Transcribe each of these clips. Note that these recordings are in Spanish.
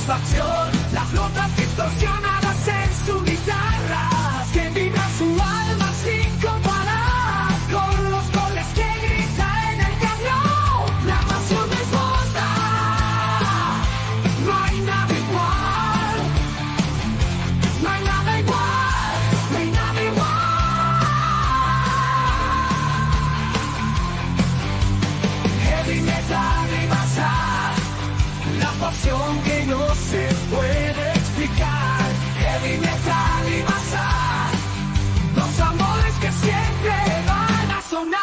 satisfacción, las notas distorsionadas en su guitarra, que vibra su alma sin comparar con los goles que grita en el camión. La pasión desborda, no hay nada igual, no hay nada igual, no hay nada igual. Heavy metal y bazar, la pasión que no se puede explicar. Heavy metal y bazar, los amores que siempre van a sonar.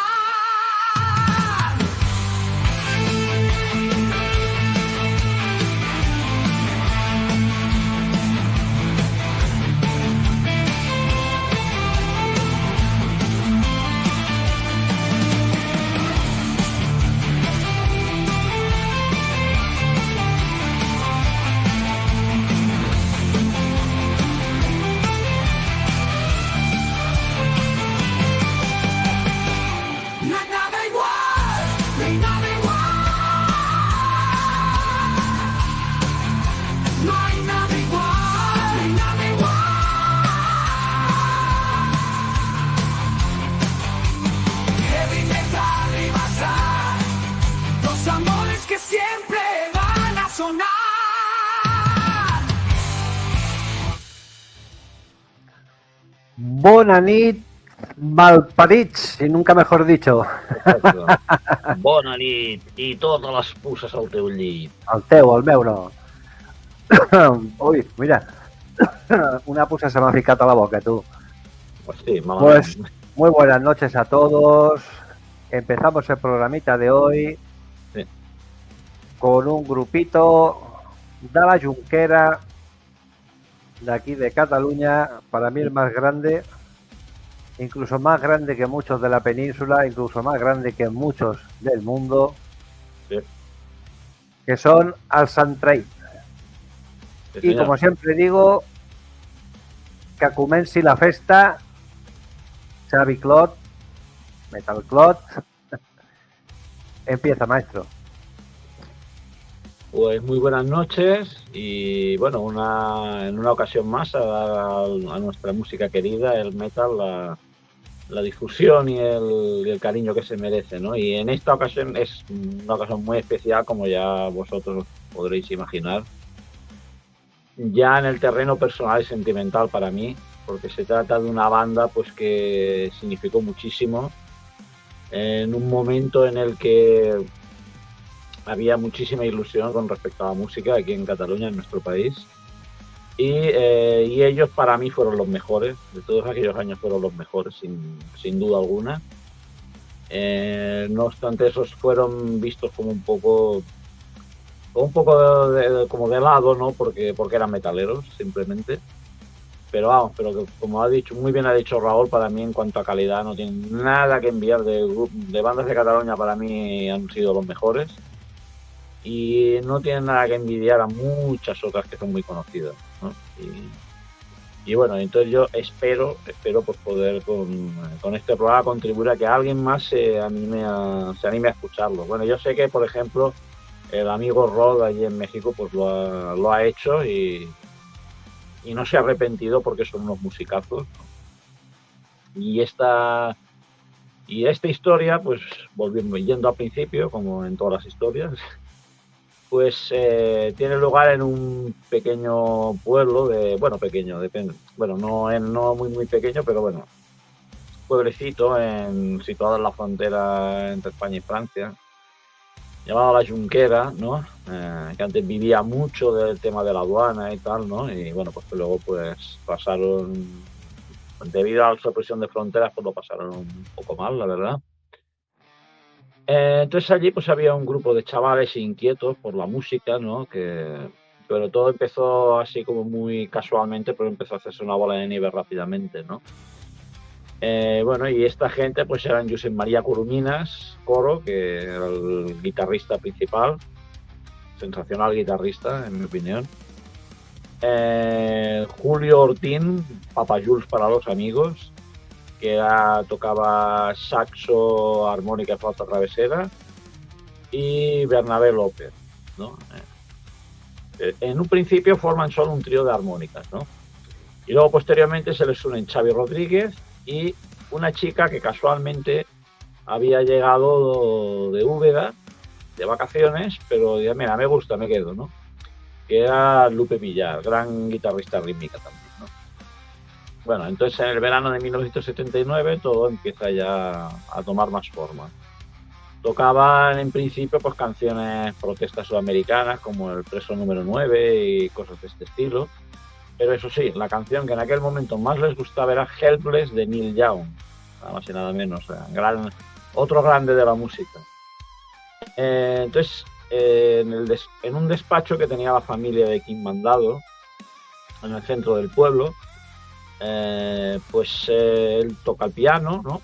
No hay nada igual, no hay nada igual, no hay nada igual, no hay nada igual. Heavy metal y bazar, los amores que siempre van a sonar. Bona nit, malparits, i nunca mejor dicho. Exacte. Bona nit i totes les puces al teu llit. El teu, el meu no. Uy, mira, una pusa se me ha picado a la boca, tú. Hosti, malament. Pues muy buenas noches a todos. Empezamos el programita de hoy Sí. con un grupito de la Junquera de aquí de Cataluña, para mí el más grande, incluso más grande que muchos de la península, incluso más grande que muchos del mundo, Sí. que son al Santrey. Sí, Y senyor. como siempre digo, que comenci la festa, Xavi Clot, Metal Clot. Empieza, maestro. Pues muy buenas noches y bueno, en una ocasión más a dar a nuestra música querida, el metal, la difusión y el cariño que se merece, ¿no? Y en esta ocasión es una ocasión muy especial, como ya vosotros podréis imaginar, ya en el terreno personal y sentimental para mí, porque se trata de una banda pues que significó muchísimo en un momento en el que había muchísima ilusión con respecto a la música aquí en Cataluña, en nuestro país. Y ellos para mí fueron los mejores, de todos aquellos años fueron los mejores, sin duda alguna. No obstante, esos fueron vistos como un poco como de lado, ¿no? Porque eran metaleros, simplemente. Pero vamos, pero que, como muy bien ha dicho Raúl, para mí en cuanto a calidad no tienen nada que enviar de bandas de Cataluña. Para mí han sido los mejores. Y no tienen nada que envidiar a muchas otras que son muy conocidas, ¿no? Y bueno, entonces yo espero pues poder con este programa contribuir a que alguien más se anime a escucharlo. Bueno, yo sé que, por ejemplo, el amigo Rod allí en México pues lo ha hecho y no se ha arrepentido porque son unos musicazos, ¿no? Y esta historia, pues volviendo yendo al principio, como en todas las historias, pues tiene lugar en un pequeño pueblo pequeño, depende, no muy pequeño, pero bueno, pueblecito situado en la frontera entre España y Francia, llamado La Junquera, ¿no? Que antes vivía mucho del tema de la aduana y tal, ¿no? Y bueno, pues que luego pues pasaron, debido a la supresión de fronteras, pues lo pasaron un poco mal, la verdad. Entonces allí pues había un grupo de chavales inquietos por la música, ¿no? Pero todo empezó así como muy casualmente, pero empezó a hacerse una bola de nieve rápidamente, ¿no? Bueno, y esta gente pues eran Josep María Corominas, Coro, que era el guitarrista principal, sensacional guitarrista, en mi opinión. Julio Ortín, Papa Jules para los amigos, que tocaba saxo, armónica y flauta travesera, y Bernabé López, ¿no? En un principio forman solo un trío de armónicas, ¿no? Y luego posteriormente se les unen Xavi Rodríguez y una chica que casualmente había llegado de Úbeda de vacaciones, pero ya mira, me gusta, me quedo, ¿no? Que era Lupe Villar, gran guitarrista rítmica también, ¿no? Bueno, entonces en el verano de 1979 todo empieza ya a tomar más forma. Tocaban en principio pues canciones protestas sudamericanas como El preso número 9 y cosas de este estilo. Pero eso sí, la canción que en aquel momento más les gustaba era Helpless de Neil Young, nada más y nada menos, otro grande de la música. Entonces, en un despacho que tenía la familia de Kim Mandado, en el centro del pueblo, pues él toca el piano, ¿no?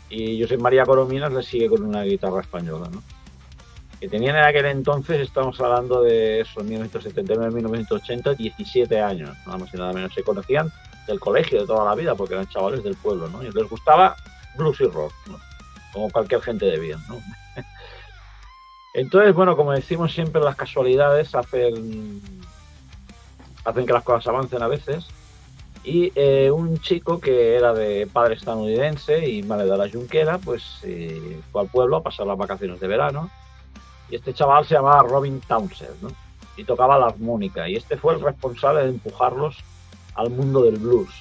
Y Josep María Corominas le sigue con una guitarra española, ¿no? Que tenían en aquel entonces, estamos hablando de eso, 1979-1980, 17 años, nada más y nada menos. Se conocían del colegio de toda la vida porque eran chavales del pueblo, ¿no? Y les gustaba blues y rock, ¿no? Como cualquier gente de bien, ¿no? Entonces, bueno, como decimos siempre, las casualidades hacen que las cosas avancen a veces. Y un chico que era de padre estadounidense y madre de la Junquera, pues fue al pueblo a pasar las vacaciones de verano. Y este chaval se llamaba Robin Townsend, ¿no? Y tocaba la armónica. Y este fue el responsable de empujarlos al mundo del blues.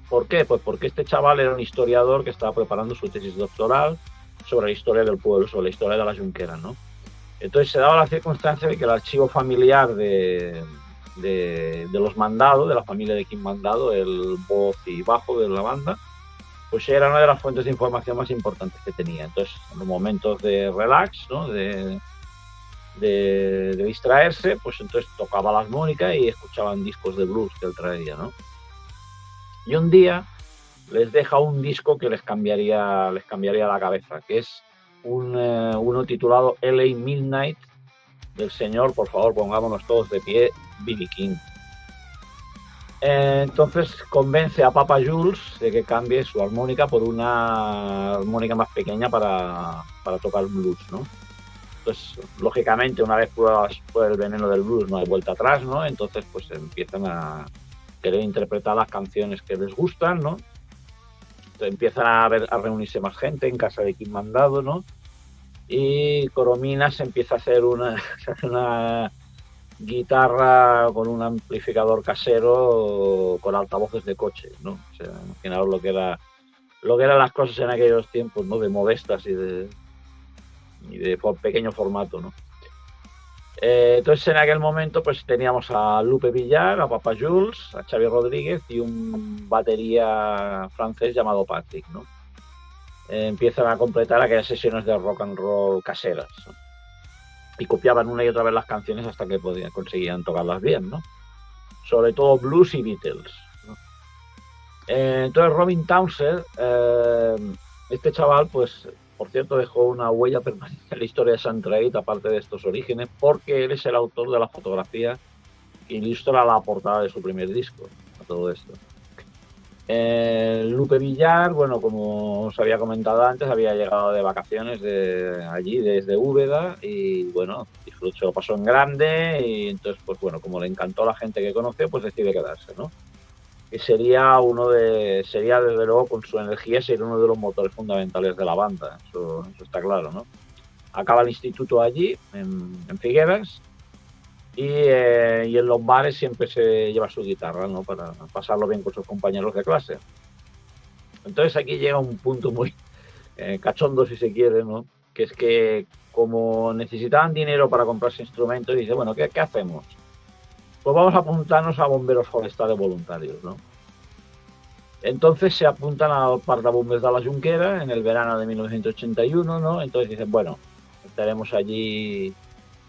¿Por qué? Pues porque este chaval era un historiador que estaba preparando su tesis doctoral sobre la historia del pueblo, sobre la historia de la Junquera, ¿no? Entonces se daba la circunstancia de que el archivo familiar de los Mandado, de la familia de Kim Mandado, el voz y bajo de la banda, pues era una de las fuentes de información más importantes que tenía. Entonces, en los momentos de relax, ¿no? de distraerse, pues entonces tocaba la armónica y escuchaban discos de blues que él traía, ¿no? Y un día les deja un disco que les cambiaría la cabeza, que es uno titulado LA Midnight, del señor, por favor, pongámonos todos de pie, B.B. King. Entonces convence a Papa Jules de que cambie su armónica por una armónica más pequeña para tocar blues, ¿no? Entonces, lógicamente, una vez pruebas el veneno del blues, no hay vuelta atrás, ¿no? Entonces, pues empiezan a querer interpretar las canciones que les gustan, ¿no? Entonces, empiezan a reunirse más gente en casa de Kim Mandado, ¿no? Y Corominas empieza a hacer una guitarra con un amplificador casero con altavoces de coche, ¿no? O sea, imaginaos lo que eran las cosas en aquellos tiempos, ¿no? De modestas y de pequeño formato, ¿no? Entonces en aquel momento pues teníamos a Lupe Villar, a Papa Jules, a Xavi Rodríguez y un batería francés llamado Patrick, ¿no? Empiezan a completar aquellas sesiones de rock and roll caseras, ¿no? Y copiaban una y otra vez las canciones hasta que conseguían tocarlas bien, ¿no? Sobre todo blues y Beatles, ¿no? Entonces Robin Townsend, este chaval, pues por cierto dejó una huella permanente en la historia de Santraid, aparte de estos orígenes, porque él es el autor de la fotografía que ilustra la portada de su primer disco, a todo esto. Lupe Villar, bueno, como os había comentado antes, había llegado de vacaciones de allí, desde Úbeda, y bueno, disfrutó, se lo pasó en grande, y entonces, pues bueno, como le encantó a la gente que conoció, pues decide quedarse, ¿no? Que sería desde luego, con su energía, sería uno de los motores fundamentales de la banda, eso está claro, ¿no? Acaba el instituto allí, en Figueras, y en los bares siempre se lleva su guitarra, ¿no? Para pasarlo bien con sus compañeros de clase. Entonces aquí llega un punto muy cachondo, si se quiere, ¿no? Que es que como necesitaban dinero para comprarse instrumentos, dice, bueno, ¿qué hacemos? Pues vamos a apuntarnos a bomberos forestales voluntarios, ¿no? Entonces se apuntan a Pardabombers de la Junquera en el verano de 1981, ¿no? Entonces dicen, bueno, estaremos allí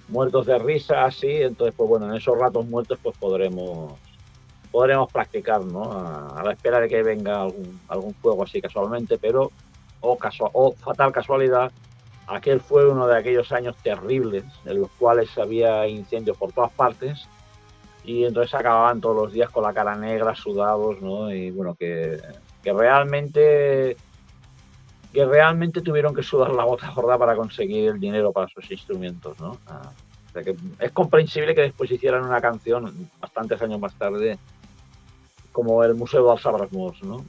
muertos de risa, así, entonces pues bueno, en esos ratos muertos pues podremos practicar, ¿no? A la espera de que venga algún juego así casualmente, pero o fatal casualidad, aquel fue uno de aquellos años terribles en los cuales había incendios por todas partes y entonces acababan todos los días con la cara negra, sudados, ¿no? Y bueno, que realmente tuvieron que sudar la gota gorda para conseguir el dinero para sus instrumentos, ¿no? O sea que es comprensible que después hicieran una canción bastantes años más tarde como el Museo dels Sabrasmos, ¿no?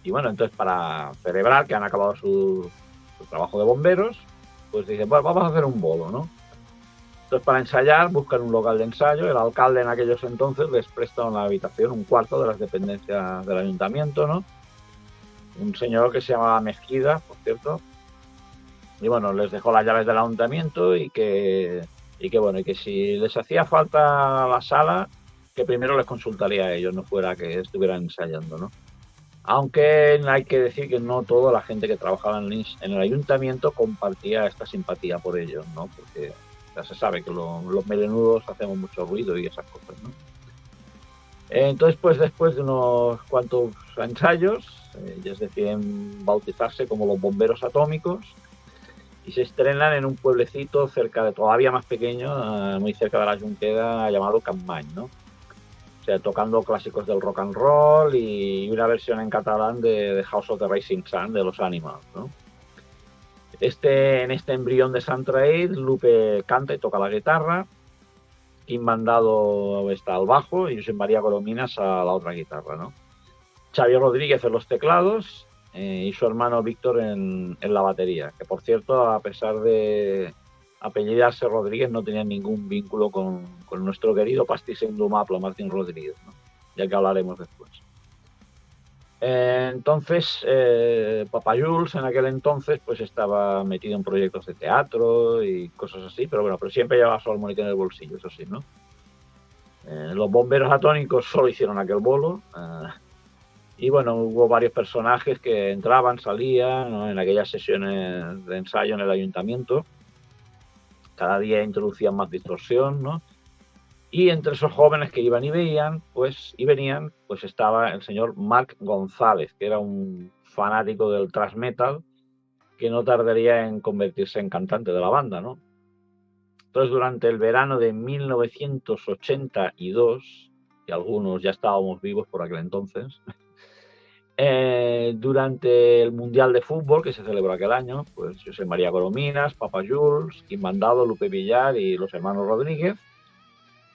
Y bueno, entonces para celebrar que han acabado su trabajo de bomberos, pues dicen, bueno, vamos a hacer un bolo, ¿no? Entonces para ensayar buscan un local de ensayo, el alcalde en aquellos entonces les presta una habitación, un cuarto de las dependencias del ayuntamiento, ¿no? Un señor que se llamaba Mezquida, por cierto, y bueno, les dejó las llaves del ayuntamiento y que si les hacía falta la sala, que primero les consultaría a ellos, no fuera que estuvieran ensayando, ¿no? Aunque hay que decir que no toda la gente que trabajaba en el ayuntamiento compartía esta simpatía por ellos, ¿no? Porque ya se sabe que los melenudos hacemos mucho ruido y esas cosas, ¿no? Entonces, pues después de unos cuantos ensayos, ellos deciden bautizarse como los Bomberos Atómicos y se estrenan en un pueblecito todavía más pequeño, muy cerca de la Junquera, llamado Capmany, ¿no? O sea, tocando clásicos del rock and roll y una versión en catalán de House of the Rising Sun de los Animals, ¿no? En este embrión de Sant Traït, Lupe canta y toca la guitarra, Quim Mandado está al bajo y Josep María Corominas a la otra guitarra, ¿no? Xavier Rodríguez en los teclados y su hermano Víctor en la batería, que por cierto, a pesar de apellidarse Rodríguez, no tenía ningún vínculo con nuestro querido pastís indomable Martín Rodríguez, ¿no? Ya que hablaremos después. Entonces, Papa Jules en aquel entonces pues estaba metido en proyectos de teatro y cosas así, pero bueno, pero siempre llevaba su armónica en el bolsillo, eso sí, ¿no? Los Bomberos Atómicos solo hicieron aquel bolo. Y bueno, hubo varios personajes que entraban, salían, ¿no? En aquellas sesiones de ensayo en el ayuntamiento. Cada día introducían más distorsión, ¿no? Y entre esos jóvenes que iban y venían, pues estaba el señor Marc González, que era un fanático del thrash metal que no tardaría en convertirse en cantante de la banda, ¿no? Entonces, durante el verano de 1982, y algunos ya estábamos vivos por aquel entonces, durante el Mundial de Fútbol que se celebró aquel año, pues José María Corominas, Papa Jules, Quim Mandado, Lupe Villar y los hermanos Rodríguez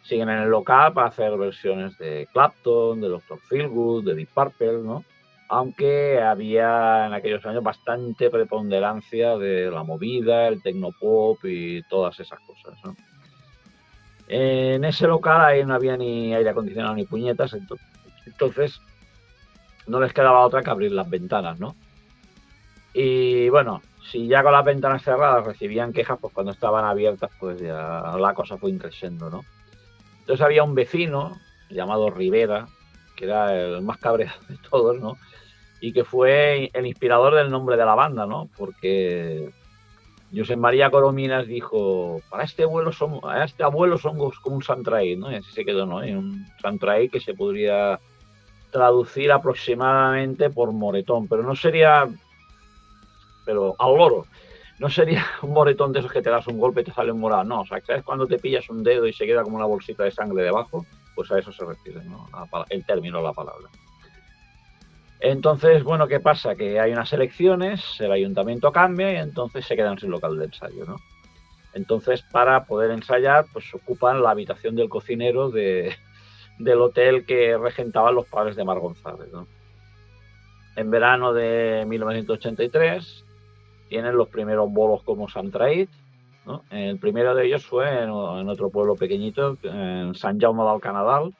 siguen en el local para hacer versiones de Clapton, de Dr. Feelgood, de Deep Purple, ¿no? Aunque había en aquellos años bastante preponderancia de la movida, el tecnopop y todas esas cosas, ¿no? En ese local ahí no había ni aire acondicionado ni puñetas, entonces no les quedaba otra que abrir las ventanas, ¿no? Y bueno, si ya con las ventanas cerradas recibían quejas, pues cuando estaban abiertas, pues ya la cosa fue increciendo, ¿no? Entonces había un vecino llamado Rivera, que era el más cabreado de todos, ¿no? Y que fue el inspirador del nombre de la banda, ¿no? Porque Josep María Corominas dijo, para este abuelo somos como un Sant Traït, ¿no? Y así se quedó, ¿no? Y un Sant Traït que se podría traducir aproximadamente por moretón, pero al loro, no sería un moretón de esos que te das un golpe y te sale un morado, no, o sea, ¿sabes cuando te pillas un dedo y se queda como una bolsita de sangre debajo? Pues a eso se refiere, ¿no? El término, la palabra. Entonces, bueno, ¿qué pasa? Que hay unas elecciones, el ayuntamiento cambia y entonces se quedan sin local de ensayo, ¿no? Entonces, para poder ensayar, pues ocupan la habitación del cocinero del hotel que regentaban los padres de Marc González, ¿no? En verano de 1983 tienen los primeros bolos como Sant Traït, ¿no? El primero de ellos fue en otro pueblo pequeñito, en Sant Jaume del Canadal,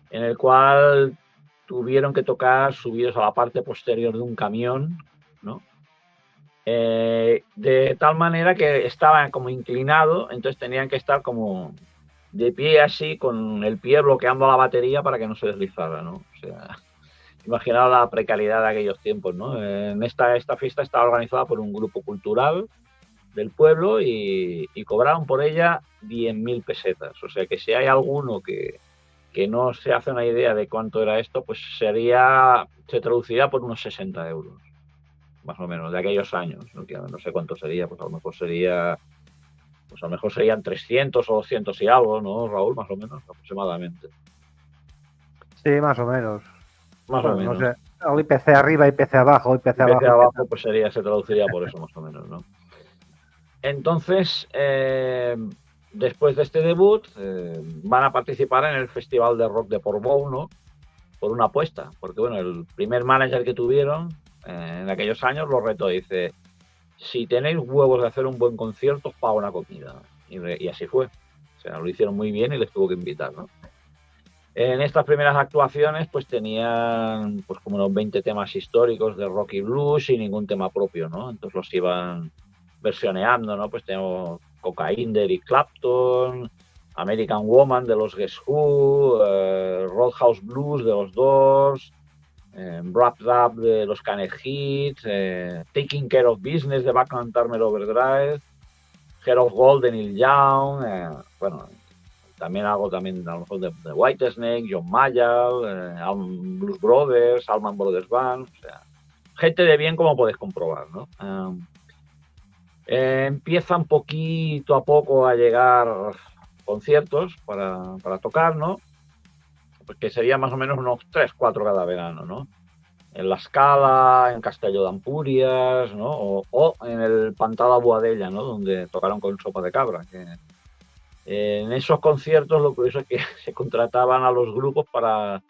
en el cual tuvieron que tocar subidos a la parte posterior de un camión, ¿no? De tal manera que estaban como inclinados, entonces tenían que estar como de pie así, con el pie bloqueando la batería para que no se deslizara, ¿no? O sea, imaginaos la precariedad de aquellos tiempos, ¿no? Esta fiesta estaba organizada por un grupo cultural del pueblo y cobraron por ella 10.000 pesetas. O sea que si hay alguno que no se hace una idea de cuánto era esto, pues se traduciría por unos 60 euros, más o menos, de aquellos años, ¿no? Que no sé cuánto sería, pues a lo mejor serían 300 o 200 y algo, ¿no, Raúl? Más o menos, aproximadamente. Sí, más o menos. Más o menos. No sé, o IPC arriba, IPC abajo, IPC abajo, pues se traduciría por eso más o menos, ¿no? Entonces, después de este debut, van a participar en el Festival de Rock de Portbou, ¿no? Por una apuesta, porque bueno, el primer manager que tuvieron en aquellos años lo retó, dice, si tenéis huevos de hacer un buen concierto, os pago una comida. Y así fue. O sea, lo hicieron muy bien y les tuvo que invitar, ¿no? En estas primeras actuaciones, pues tenían pues como unos 20 temas históricos de rock y blues y ningún tema propio, ¿no? Entonces los iban versioneando, ¿no? Pues tenemos Cocaine de Eric Clapton, American Woman de los Guess Who, Roadhouse Blues de los Doors, Wrapped Up de los Canned Heat, Taking Care of Business de Back and Turner Overdrive, Heart of Gold de Neil Young, bueno, también algo también a lo mejor de Whitesnake, John Mayall, Blues Brothers, Allman Brothers Band, o sea, gente de bien como podéis comprobar, ¿no? Empiezan poquito a poco a llegar conciertos para tocar, ¿no? Porque sería más o menos unos 3-4 cada verano, ¿no? En La Scala, en Castelló de Ampurias, ¿no? O en el Pantà de Boadella, ¿no? Donde tocaron con Sopa de Cabra. Que, en esos conciertos lo curioso es que se contrataban a los grupos para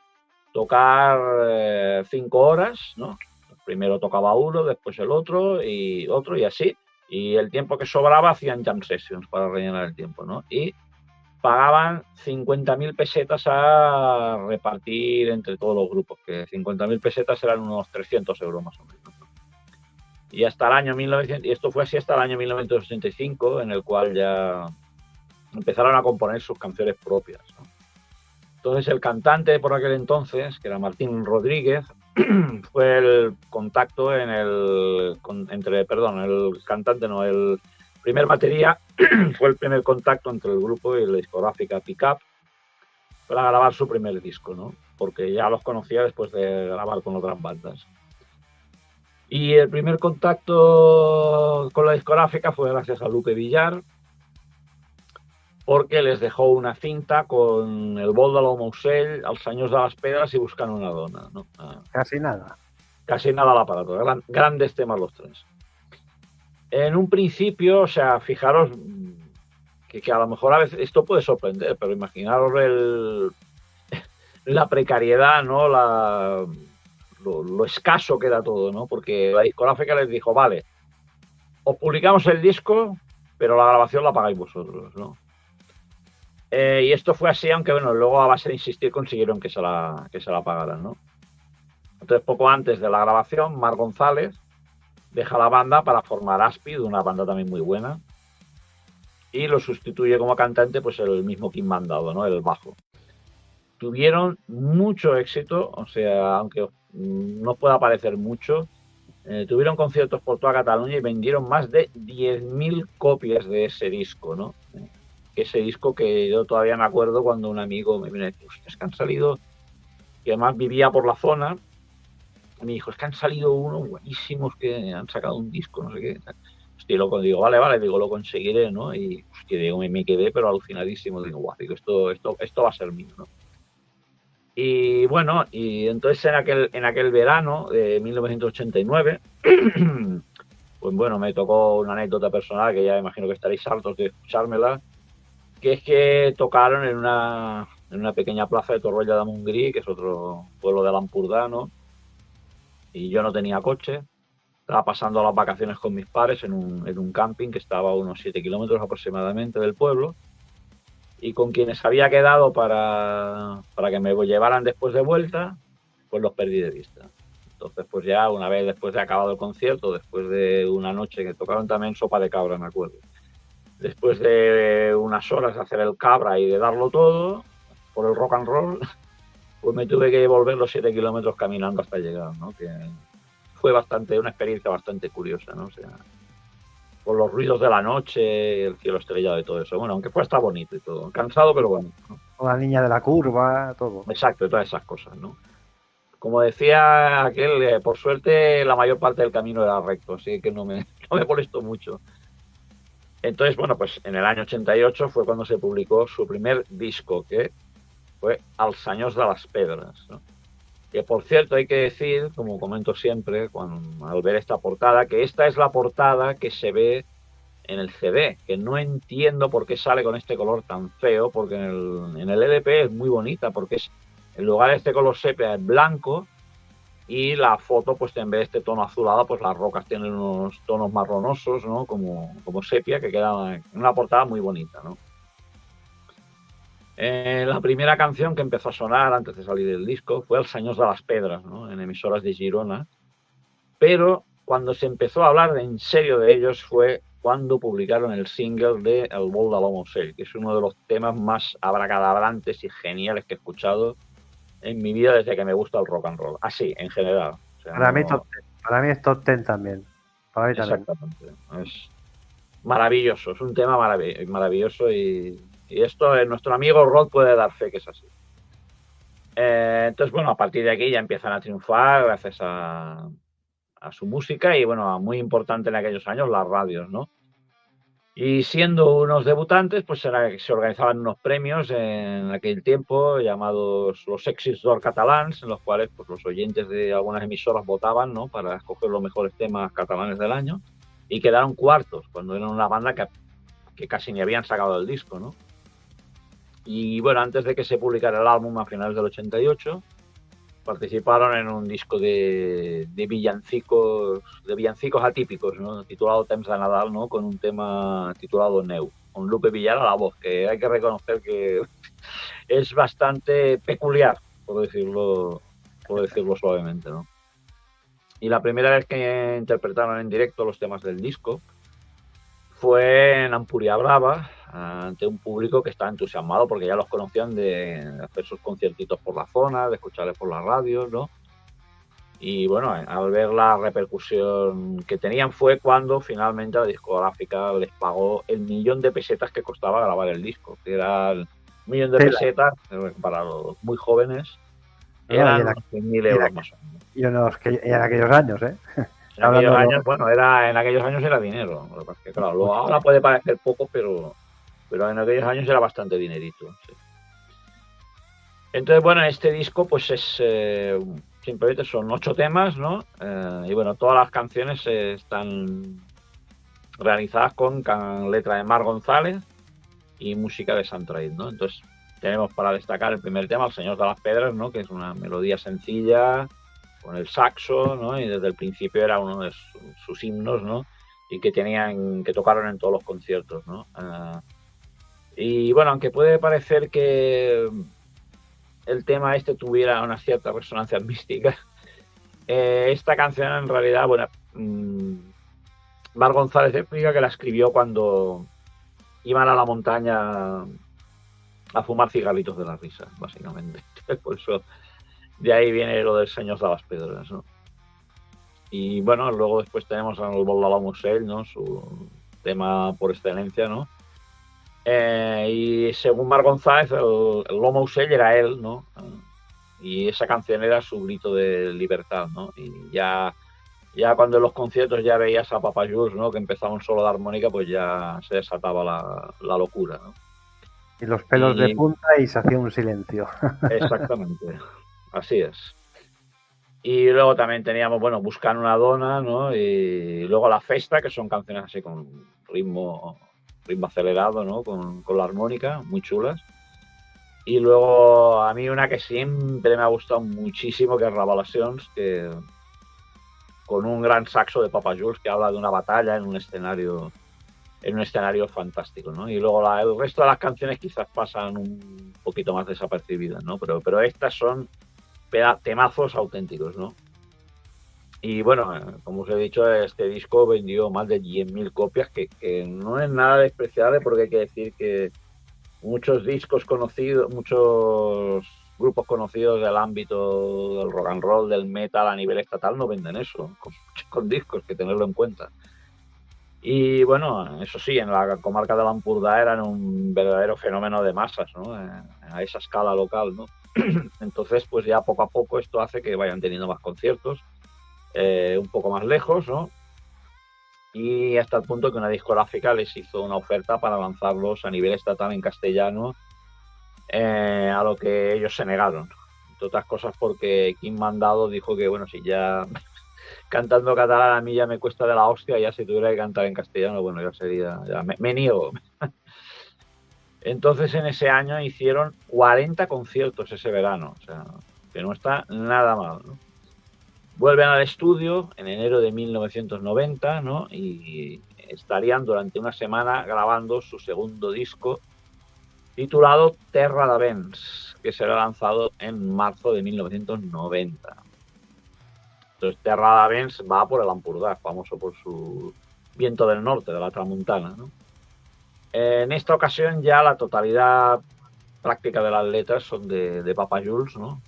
tocar 5 horas, ¿no? Primero tocaba uno, después el otro y así. Y el tiempo que sobraba hacían jam sessions para rellenar el tiempo, ¿no? Y pagaban 50.000 pesetas a repartir entre todos los grupos, que 50.000 pesetas eran unos 300 euros más o menos, ¿no? Y hasta el año 1900, y esto fue así hasta el año 1985, en el cual ya empezaron a componer sus canciones propias, ¿no? Entonces el cantante por aquel entonces, que era Martín Rodríguez, fue el contacto el primer batería fue el primer contacto entre el grupo y la discográfica Pickup para grabar su primer disco, ¿no? Porque ya los conocía después de grabar con otras bandas. Y el primer contacto con la discográfica fue gracias a Lupe Villar, porque les dejó una cinta con el Vol de l'Homousell, Els senyors de les pedres y Buscant una dona, ¿no? Casi nada. Casi nada al aparato, grandes temas los tres. En un principio, o sea, fijaros que a lo mejor a veces esto puede sorprender, pero imaginaros la precariedad, ¿no? Lo escaso que era todo, ¿no? Porque la discográfica les dijo, vale, os publicamos el disco, pero la grabación la pagáis vosotros, ¿no? Y esto fue así, aunque bueno, luego a base de insistir consiguieron que se la pagaran, ¿no? Entonces, poco antes de la grabación, Marc González deja la banda para formar Aspid, una banda también muy buena, y lo sustituye como cantante pues el mismo Quim Mandado, ¿no? El bajo. Tuvieron mucho éxito, o sea, aunque no pueda parecer mucho, tuvieron conciertos por toda Cataluña y vendieron más de 10.000 copias de ese disco, ¿no? Ese disco que yo todavía me acuerdo cuando un amigo me vino y dijo, es que han salido, que además vivía por la zona, y me dijo, es que han salido unos buenísimos que han sacado un disco, no sé qué. Hostia, loco, digo, vale, digo, lo conseguiré, ¿no? Y hostia, digo, me quedé pero alucinadísimo, digo, guau, digo, esto va a ser mío, ¿no? Y bueno, y entonces en aquel verano de 1989, pues bueno, me tocó una anécdota personal que ya imagino que estaréis hartos de escuchármela, que es que tocaron en una pequeña plaza de Torroella de Montgrí, que es otro pueblo del Ampurdá, ¿no? Y yo no tenía coche, estaba pasando las vacaciones con mis padres en un camping que estaba a unos 7 kilómetros aproximadamente del pueblo, y con quienes había quedado para que me llevaran después de vuelta, pues los perdí de vista. Entonces, pues ya una vez después de acabado el concierto, después de una noche que tocaron también Sopa de Cabra, me acuerdo, después de unas horas de hacer el cabra y de darlo todo por el rock and roll, pues me tuve que volver los 7 kilómetros caminando hasta llegar, ¿no? Que fue una experiencia bastante curiosa, ¿no? O sea, con los ruidos de la noche, el cielo estrellado y todo eso. Bueno, aunque fue hasta bonito y todo. Cansado, pero bonito, ¿no? Con la niña de la curva, todo. Exacto, todas esas cosas, ¿no? Como decía aquel, por suerte la mayor parte del camino era recto, así que no me molestó mucho. Entonces, bueno, pues en el año 88 fue cuando se publicó su primer disco, que fue Els senyors de les pedres, ¿no? Que por cierto hay que decir, como comento siempre al ver esta portada, que esta es la portada que se ve en el CD, que no entiendo por qué sale con este color tan feo, porque en el LP es muy bonita, porque es, en lugar de este color sepia es blanco, y la foto, pues en vez de este tono azulado, pues las rocas tienen unos tonos marronosos, ¿no? Como sepia, que queda en una portada muy bonita, ¿no? La primera canción que empezó a sonar antes de salir del disco fue Els Senyors de las Pedras, ¿no? En emisoras de Girona, pero cuando se empezó a hablar en serio de ellos fue cuando publicaron el single de El Vol de l'Home Ocell, que es uno de los temas más abracadabrantes y geniales que he escuchado en mi vida desde que me gusta el rock and roll. Así, en general. O sea, Para mí, no... para mí es top 10 también. Para mí también. Exactamente. Es maravilloso, es un tema maravilloso y esto nuestro amigo Rod puede dar fe que es así. Entonces, bueno, a partir de aquí ya empiezan a triunfar gracias a su música y, bueno, muy importante en aquellos años, las radios, ¿no? Y siendo unos debutantes, pues se organizaban unos premios en aquel tiempo llamados los Èxits d'Or Catalans, en los cuales pues, los oyentes de algunas emisoras votaban, ¿no? Para escoger los mejores temas catalanes del año, y quedaron cuartos, cuando eran una banda que casi ni habían sacado el disco, ¿no? Y bueno, antes de que se publicara el álbum a finales del 88, participaron en un disco de villancicos atípicos, ¿no? Titulado Temps de Nadal, ¿no? Con un tema titulado Neu, con Lupe Villar a la voz, que hay que reconocer que es bastante peculiar, por decirlo suavemente, ¿no? Y la primera vez que interpretaron en directo los temas del disco fue en Ampuria Brava, ante un público que estaba entusiasmado porque ya los conocían de hacer sus conciertitos por la zona, de escucharles por la radio, ¿no? Y bueno, al ver la repercusión que tenían fue cuando finalmente la discográfica les pagó el 1.000.000 de pesetas que costaba grabar el disco, que era el 1.000.000 de pesetas para los muy jóvenes, eran 100.000 euros más o menos. Y en aquellos años, ¿eh? En aquellos años, bueno, en aquellos años era dinero. Lo que pasa es que, claro, ahora puede parecer poco, pero en aquellos años era bastante dinerito. Sí. Entonces, bueno, este disco, pues es simplemente son 8 temas, ¿no? Y bueno, todas las canciones están realizadas con letra de Mar González y música de Sant Traït, ¿no? Entonces, tenemos para destacar el primer tema, El Señor de las Pedras, ¿no? Que es una melodía sencilla, con el saxo, ¿no? Y desde el principio era uno de sus himnos, ¿no? Y que tocaron en todos los conciertos, ¿no? Y bueno, aunque puede parecer que el tema este tuviera una cierta resonancia mística, esta canción en realidad, bueno, Mar González explica que la escribió cuando iban a la montaña a fumar cigarritos de la risa, básicamente. Por eso de ahí viene lo del Senyors de las Pedres, ¿no? Y bueno, luego después tenemos el Vol de l'Home Ocell, ¿no? Su tema por excelencia, ¿no? Y según Mar González, el L'Home Ocell era él, ¿no? Y esa canción era su grito de libertad, ¿no? Y ya cuando en los conciertos ya veías a Papa Jules, ¿no? Que empezaba un solo de armónica, pues ya se desataba la locura, ¿no? Y los pelos de punta y se hacía un silencio. Exactamente. Así es. Y luego también teníamos, bueno, Buscant una dona, ¿no? Y luego La Festa, que son canciones así con ritmo acelerado, ¿no? Con la armónica, muy chulas. Y luego a mí una que siempre me ha gustado muchísimo, que es Revelacions, que con un gran saxo de Papa Jules que habla de una batalla en un escenario fantástico, ¿no? Y luego el resto de las canciones quizás pasan un poquito más desapercibidas, ¿no? Pero estas son temazos auténticos, ¿no? Y bueno, como os he dicho, este disco vendió más de 10.000 copias, que no es nada despreciable, porque hay que decir que muchos discos conocidos, muchos grupos conocidos del ámbito del rock and roll, del metal a nivel estatal no venden eso, con discos, que tenerlo en cuenta. Y bueno, eso sí, en la comarca de l'Empordà eran un verdadero fenómeno de masas, ¿no? A esa escala local, ¿no? Entonces, pues ya poco a poco esto hace que vayan teniendo más conciertos, un poco más lejos, ¿no? Y hasta el punto que una discográfica les hizo una oferta para lanzarlos a nivel estatal en castellano, a lo que ellos se negaron. Entre otras cosas porque Kim Mandado dijo que, bueno, si ya cantando catalán a mí ya me cuesta de la hostia, ya si tuviera que cantar en castellano, bueno, ya sería, ya me niego. Entonces en ese año hicieron 40 conciertos ese verano, o sea, que no está nada mal, ¿no? Vuelven al estudio en enero de 1990, ¿no? Y estarían durante una semana grabando su segundo disco, titulado Terra de Vents, que será lanzado en marzo de 1990. Entonces Terra de Vents va por el Ampurdá, famoso por su viento del norte, de la tramuntana, ¿no? En esta ocasión ya la totalidad práctica de las letras son de Papa Jules, ¿no?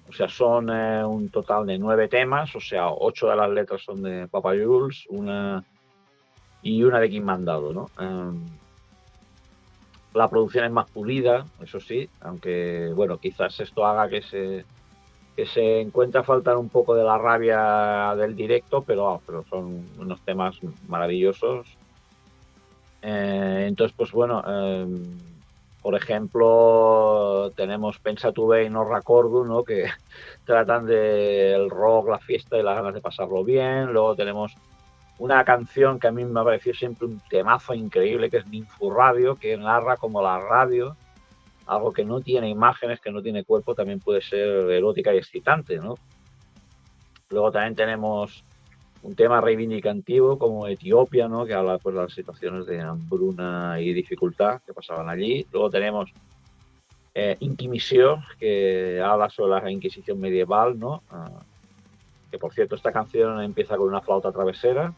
O sea, son un total de 9 temas, o sea, 8 de las letras son de Papa Jules, una de King Mandado, ¿no? La producción es más pulida, eso sí, aunque, bueno, quizás esto haga que se encuentre a faltar un poco de la rabia del directo, pero son unos temas maravillosos. Entonces, pues bueno, por ejemplo, tenemos Pensa tu bé y no recordo, ¿no? Que tratan del rock, la fiesta y las ganas de pasarlo bien. Luego tenemos una canción que a mí me ha parecido siempre un temazo increíble, que es Ninfu Radio, que narra como la radio, algo que no tiene imágenes, que no tiene cuerpo, también puede ser erótica y excitante, ¿no? Luego también tenemos un tema reivindicativo como Etiopía, ¿no? Que habla pues, de las situaciones de hambruna y dificultad que pasaban allí. Luego tenemos Inquisición, que habla sobre la Inquisición medieval, ¿no? Que por cierto esta canción empieza con una flauta travesera.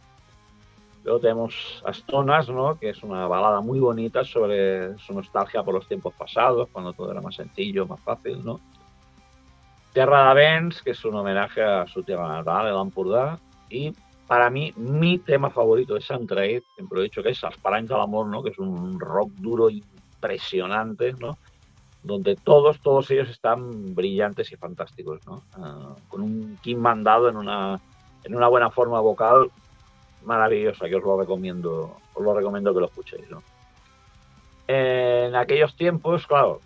Luego tenemos Astonas, ¿no? Que es una balada muy bonita sobre su nostalgia por los tiempos pasados, cuando todo era más sencillo, más fácil, ¿no? Terra de Vents, que es un homenaje a su tierra natal, el Ampurdá. Y para mí, mi tema favorito de Sant Traït, siempre he dicho que es Esperanys de l'Amor, ¿no? Que es un rock duro impresionante, ¿no? Donde todos ellos están brillantes y fantásticos, ¿no? Con un King Mandado en una buena forma vocal maravillosa, que os lo recomiendo que lo escuchéis, ¿no? En aquellos tiempos, claro,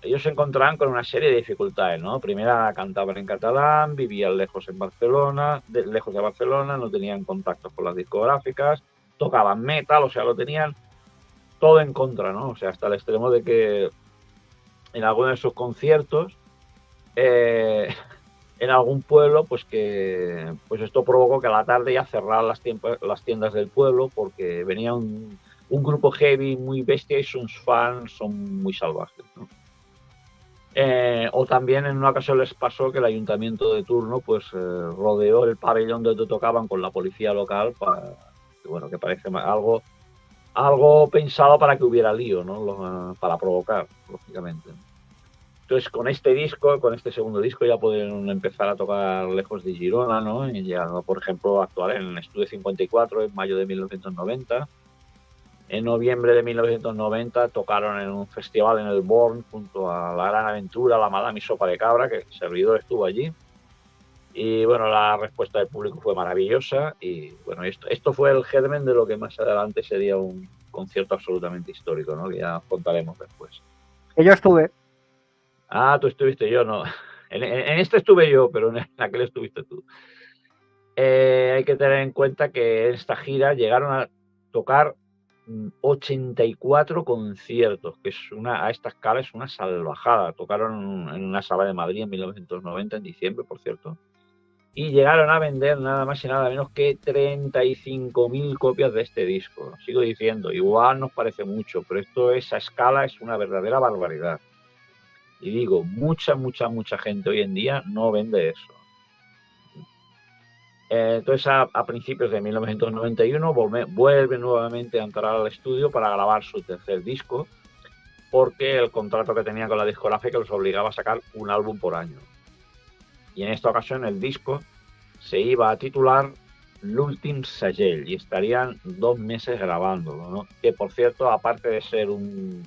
ellos se encontraban con una serie de dificultades, ¿no? Primero cantaban en catalán, vivían lejos de Barcelona, no tenían contactos con las discográficas, tocaban metal, o sea, lo tenían todo en contra, ¿no? O sea, hasta el extremo de que en algunos de sus conciertos, en algún pueblo, pues esto provocó que a la tarde ya cerraran las tiendas del pueblo porque venía un grupo heavy muy bestia y sus fans son muy salvajes, ¿no? O también en una ocasión les pasó que el ayuntamiento de turno pues rodeó el pabellón donde tocaban con la policía local que parece algo pensado para que hubiera lío, ¿no? Para provocar, lógicamente. Entonces con este segundo disco ya pueden empezar a tocar lejos de Girona, ¿no? Y ya, por ejemplo, actuar en el Estudio 54 en mayo de 1990. En noviembre de 1990 tocaron en un festival en el Born junto a La Gran Aventura, La Madame y Sopa de Cabra, que el servidor estuvo allí. Y bueno, la respuesta del público fue maravillosa y bueno, esto fue el germen de lo que más adelante sería un concierto absolutamente histórico, ¿no? Que ya contaremos después. Yo estuve. Ah, tú estuviste, yo no. En este estuve yo, pero en aquel estuviste tú. Hay que tener en cuenta que en esta gira llegaron a tocar 84 conciertos, que a esta escala es una salvajada. Tocaron en una sala de Madrid en 1990, en diciembre, por cierto, y llegaron a vender nada más y nada menos que 35.000 copias de este disco. Sigo diciendo, igual nos parece mucho, pero esa escala es una verdadera barbaridad. Y digo, mucha gente hoy en día no vende eso. Entonces a principios de 1991 vuelve nuevamente a entrar al estudio para grabar su tercer disco, porque el contrato que tenía con la discográfica los obligaba a sacar un álbum por año. Y en esta ocasión el disco se iba a titular L'Últim Segell y estarían 2 meses grabándolo, ¿no? Que por cierto, aparte de ser un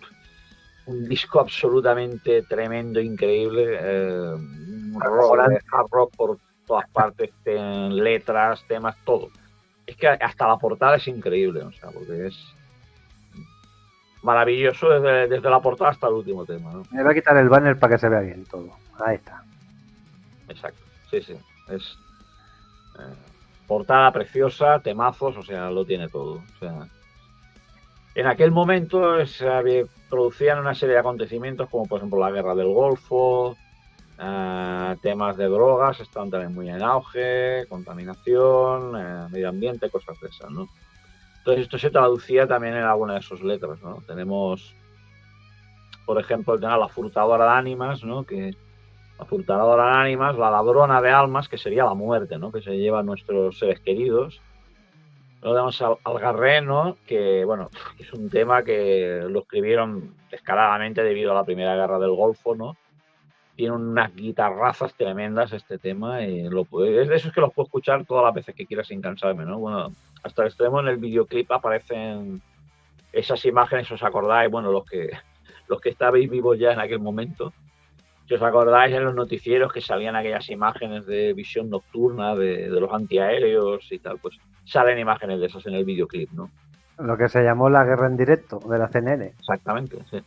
disco absolutamente tremendo, increíble, hard rock por todas partes, letras, temas, todo. Es que hasta la portada es increíble, o sea, porque es maravilloso desde la portada hasta el último tema, ¿no? Me voy a quitar el banner para que se vea bien todo. Ahí está. Exacto, sí. Es portada preciosa, temazos, o sea, lo tiene todo. O sea, en aquel momento se producían una serie de acontecimientos como por ejemplo la guerra del Golfo, temas de drogas estaban también muy en auge, contaminación, medio ambiente, cosas de esas, ¿no? Entonces esto se traducía también en alguna de sus letras, ¿no? Tenemos, por ejemplo, el tema de la furtadora de ánimas, ¿no? Que la furtadora de ánimas, la ladrona de almas, que sería la muerte, ¿no? Que se lleva a nuestros seres queridos. Luego tenemos al Garreno, que bueno, es un tema que lo escribieron descaradamente debido a la primera guerra del Golfo, ¿no? Tiene unas guitarrazas tremendas este tema y es de esos que los puedo escuchar todas las veces que quiera sin cansarme, ¿no? Bueno, hasta el extremo en el videoclip aparecen esas imágenes, ¿os acordáis? Bueno, los que estabais vivos ya en aquel momento, si os acordáis en los noticieros que salían aquellas imágenes de visión nocturna de los antiaéreos y tal, pues salen imágenes de esas en el videoclip, ¿no? Lo que se llamó la guerra en directo de la CNN. Exactamente, sí.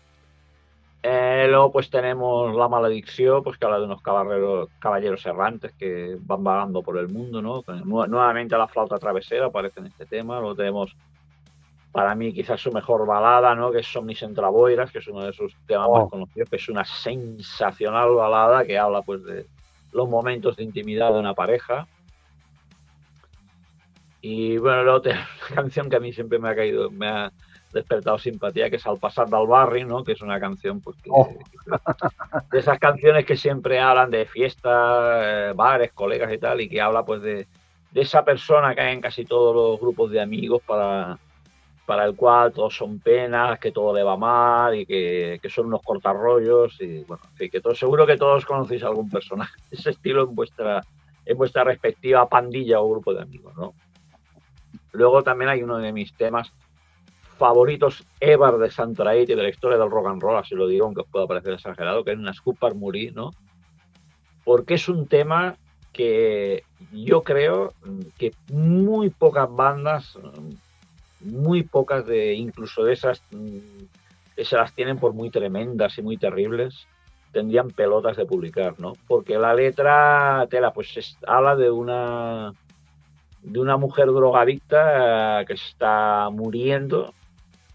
Luego pues tenemos La Maledicció, pues que habla de unos caballeros errantes que van vagando por el mundo, ¿no? Nuevamente la flauta travesera aparece en este tema. Luego tenemos, para mí, quizás su mejor balada, ¿no? Que es Somnis entre boiras, que es uno de sus temas más conocidos, que es una sensacional balada que habla pues de los momentos de intimidad de una pareja. Y bueno, luego tenemos una canción que a mí siempre me ha despertado simpatía, que es Al pasar del barri, ¿no? Que es una canción pues de esas canciones que siempre hablan de fiestas, bares, colegas y tal, y que habla pues de esa persona que hay en casi todos los grupos de amigos para el cual todos son penas, que todo le va mal y que son unos cortarrollos y bueno, en fin, que seguro que todos conocéis algún personaje de ese estilo en vuestra respectiva pandilla o grupo de amigos, ¿no? Luego también hay uno de mis temas favoritos ever de Santorait y de la historia del rock and roll, así lo digo, aunque os pueda parecer exagerado, que es Nascut per morir, ¿no? Porque es un tema que yo creo que muy pocas bandas, muy pocas incluso de esas que se las tienen por muy tremendas y muy terribles, tendrían pelotas de publicar, ¿no? Porque la letra, pues habla de una mujer drogadicta que está muriendo,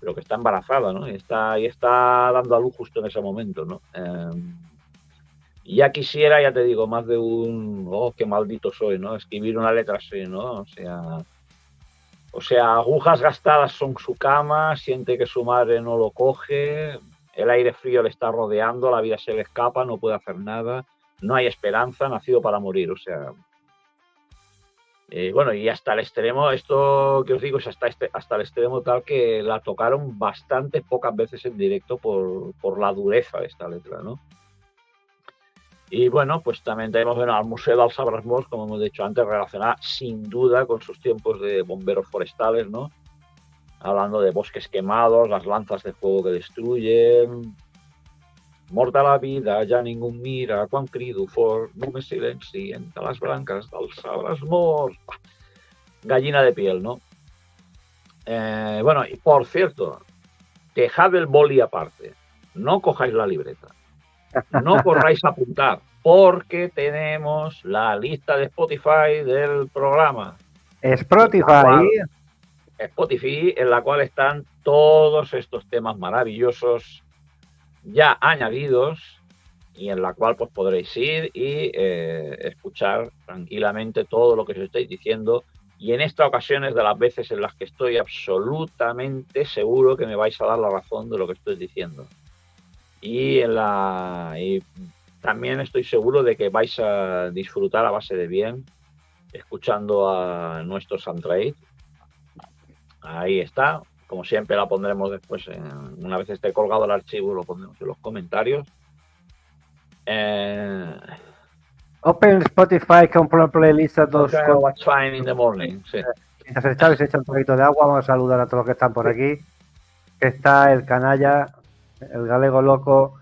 pero que está embarazada, ¿no? Y está dando a luz justo en ese momento, ¿no? Ya quisiera, ya te digo, más de qué maldito soy, ¿no? Escribir una letra así, ¿no? O sea, agujas gastadas son su cama, siente que su madre no lo coge, el aire frío le está rodeando, la vida se le escapa, no puede hacer nada, no hay esperanza, nacido para morir, o sea... bueno, y hasta el extremo, esto que os digo es hasta el extremo tal que la tocaron bastante pocas veces en directo por la dureza de esta letra, ¿no? Y bueno, pues también tenemos al Museo del Sabre Morts, como hemos dicho antes, relacionada sin duda con sus tiempos de bomberos forestales, ¿no? Hablando de bosques quemados, las lanzas de fuego que destruyen... Morta la vida, ja ningú mira, quan crido fort, només silenci entre les branques dels arbres morts. Gallina de piel, ¿no? Bueno, y por cierto, dejad el boli aparte, no cojáis la libreta, no corráis a apuntar, porque tenemos la lista de Spotify del programa. Spotify, en la cual están todos estos temas maravillosos ya añadidos y en la cual pues podréis ir y escuchar tranquilamente todo lo que os estáis diciendo, y en esta ocasión es de las veces en las que estoy absolutamente seguro que me vais a dar la razón de lo que estoy diciendo, y también estoy seguro de que vais a disfrutar a base de bien escuchando a nuestro Santorait. Ahí está. Como siempre la pondremos después, una vez esté colgado el archivo, lo pondremos en los comentarios. Open Spotify con playlist a todos. What's fine in the morning, sí. Mientras el Chávez echa un poquito de agua, vamos a saludar a todos los que están por aquí. Que está el canalla, el galego loco.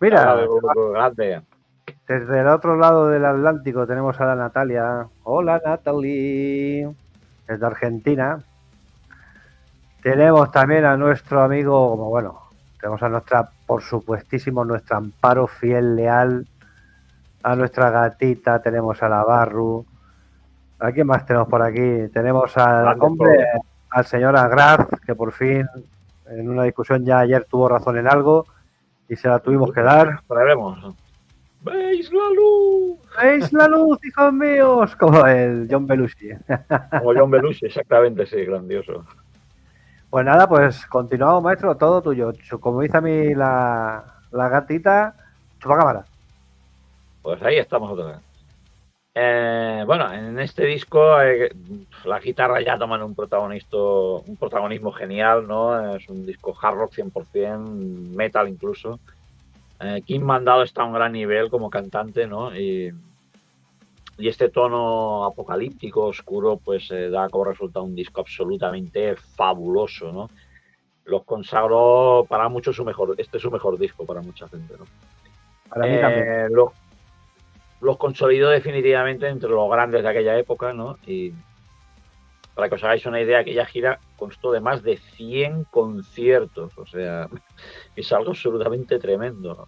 Mira, grande. Desde el otro lado del Atlántico tenemos a la Natalia. Hola, Natalie. Desde Argentina. Tenemos también a nuestro amigo, como bueno, tenemos a nuestra, por supuestísimo, nuestra Amparo fiel, leal, a nuestra gatita, tenemos a la Barru, ¿A quién más tenemos por aquí? Tenemos al Grandes hombre, todos. al señor Agraz, que por fin, en una discusión ya ayer, tuvo razón en algo y se la tuvimos que dar. Veremos. ¿Veis la luz? ¡Veis la luz, hijos míos! Como el John Belushi. Como John Belushi, exactamente, sí, grandioso. Pues nada, pues continuamos, maestro, todo tuyo. Como dice a mí la gatita, chupa cámara. Pues ahí estamos otra vez. Bueno, en este disco la guitarra ya toman un protagonismo genial, ¿no? Es un disco hard rock 100%, metal incluso. Kim Mandado está a un gran nivel como cantante, ¿no? Y este tono apocalíptico, oscuro, pues da como resultado un disco absolutamente fabuloso, ¿no? Los consagró para muchos este es su mejor disco para mucha gente, ¿no? Para mí también. Los consolidó definitivamente entre los grandes de aquella época, ¿no? Y para que os hagáis una idea, aquella gira constó de más de 100 conciertos, o sea, es algo absolutamente tremendo, ¿no?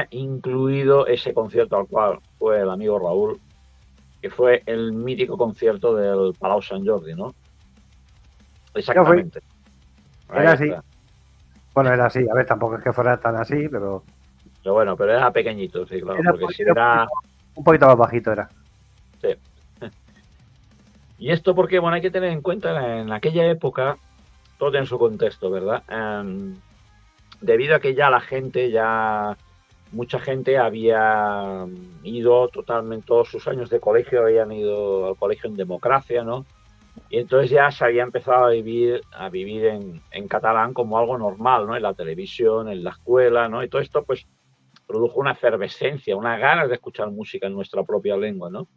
Incluido ese concierto al cual fue el amigo Raúl, que fue el mítico concierto del Palau Sant Jordi, ¿no? Exactamente. Era así. Bueno, era así. A ver, tampoco es que fuera tan así, pero... Pero bueno, pero era pequeñito, sí, claro. Era, Porque si era... un poquito más bajito era. Sí. Y esto porque, bueno, hay que tener en cuenta en aquella época, todo en su contexto, ¿verdad? Debido a que ya mucha gente había ido totalmente, todos sus años de colegio habían ido al colegio en democracia, ¿no? Y entonces ya se había empezado a vivir en catalán como algo normal, ¿no? En la televisión, en la escuela, ¿no? Y todo esto, pues, produjo una efervescencia, unas ganas de escuchar música en nuestra propia lengua, ¿no?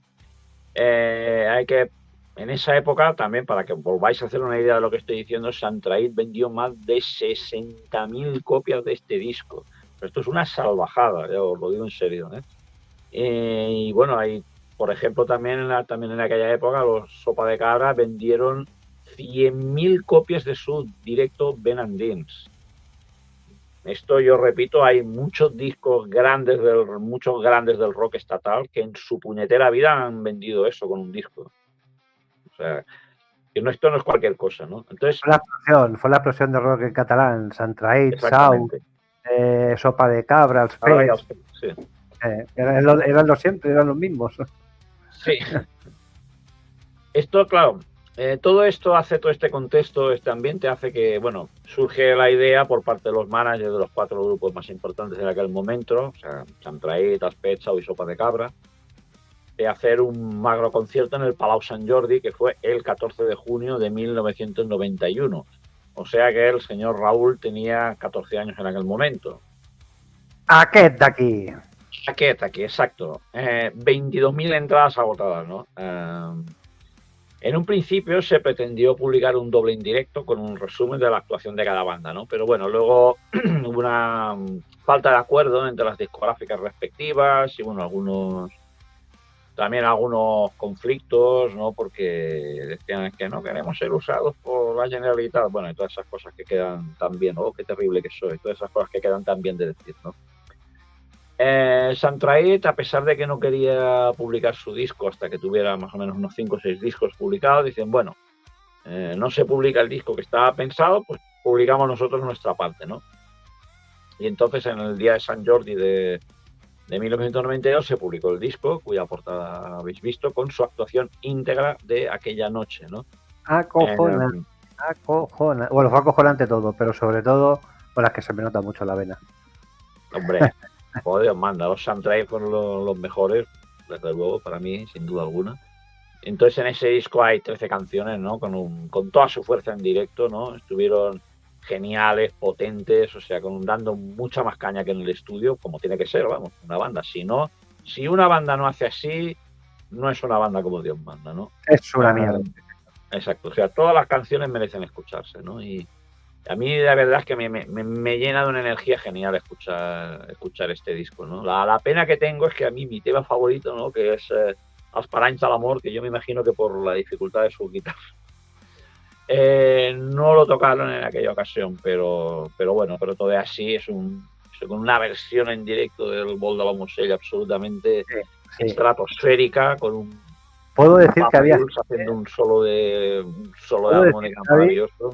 En esa época, también, para que volváis a hacer una idea de lo que estoy diciendo, Sant Traït vendió más de 60.000 copias de este disco. Esto es una salvajada, yo os lo digo en serio, ¿eh? Y bueno, por ejemplo, también en aquella época, los Sopa de Cabra vendieron 100.000 copias de su directo Ben and Dins. Esto, yo repito, hay muchos grandes del rock estatal que en su puñetera vida han vendido eso con un disco. O sea, que esto no es cualquier cosa, ¿no? Entonces, fue la explosión de rock en catalán. Sant Traït, Sau, Sopa de Cabra, els Pets. Sí. Eran los siempre, eran los mismos. Sí. Esto, claro, todo este contexto, este ambiente hace que, bueno, surge la idea por parte de los managers de los 4 grupos más importantes en aquel momento, o sea, Sant Traït, els Pets, Sau y Sopa de Cabra, de hacer un magro concierto en el Palau Sant Jordi, que fue el 14 de junio de 1991. O sea que el señor Raúl tenía 14 años en aquel momento. Aquest d'aquí. Aquest aquí, exacto. 22.000 entradas agotadas, ¿no? En un principio se pretendió publicar un doble indirecto con un resumen de la actuación de cada banda, ¿no? Pero bueno, luego hubo una falta de acuerdo entre las discográficas respectivas y, bueno, algunos conflictos, ¿no? Porque decían que no queremos ser usados por la Generalitat, bueno, y todas esas cosas que quedan tan bien, ¿no? Qué terrible que soy, todas esas cosas que quedan tan bien de decir, ¿no? Sant Traït, a pesar de que no quería publicar su disco hasta que tuviera más o menos unos 5 o 6 discos publicados, dicen, bueno, no se publica el disco que estaba pensado, pues publicamos nosotros nuestra parte, ¿no? Y entonces en el día de Sant Jordi de 1992 se publicó el disco, cuya portada habéis visto, con su actuación íntegra de aquella noche, ¿no? Acojonante. Bueno, fue acojonante todo, pero sobre todo, bueno, es que se me nota mucho la vena. Hombre, joder, Dios manda, los Sant Traït fueron los mejores, desde luego, para mí, sin duda alguna. Entonces en ese disco hay 13 canciones, ¿no? Con toda su fuerza en directo, ¿no? Estuvieron geniales, potentes, o sea, dando mucha más caña que en el estudio, como tiene que ser, vamos, una banda. Si una banda no hace así, no es una banda como Dios manda, ¿no? Es una mierda. Exacto, o sea, todas las canciones merecen escucharse, ¿no? Y a mí la verdad es que me llena de una energía genial escuchar este disco, ¿no? La pena que tengo es que a mí mi tema favorito, ¿no? Que es Els Paranys de l'Amor, que yo me imagino que por la dificultad de su guitarra no lo tocaron en aquella ocasión, pero bueno, pero todo así es con una versión en directo del Vol de la Musella absolutamente estratosférica, con puedo decir que había, Jules haciendo un solo de ¿Puedo decir, armónica Xavi? maravilloso.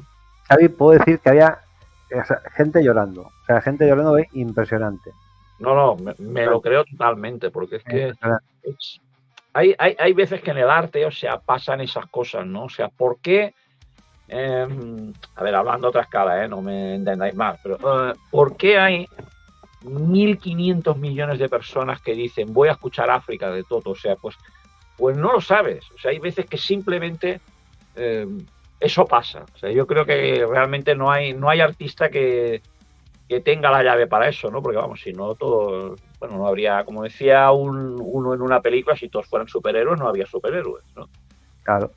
Xavi, puedo decir que había gente llorando. O sea, gente llorando es impresionante. No, me lo creo totalmente, porque es que hay veces que en el arte, o sea, pasan esas cosas, ¿no? O sea, ¿por qué? A ver, hablando a otra escala, no me entendáis mal, pero ¿por qué hay 1.500 millones de personas que dicen voy a escuchar África de Toto? O sea, pues no lo sabes. O sea, hay veces que simplemente eso pasa. O sea, yo creo que realmente no hay artista que tenga la llave para eso, ¿no? Porque vamos, si no todo, bueno, no habría, como decía uno en una película, si todos fueran superhéroes, no había superhéroes, ¿no? Claro.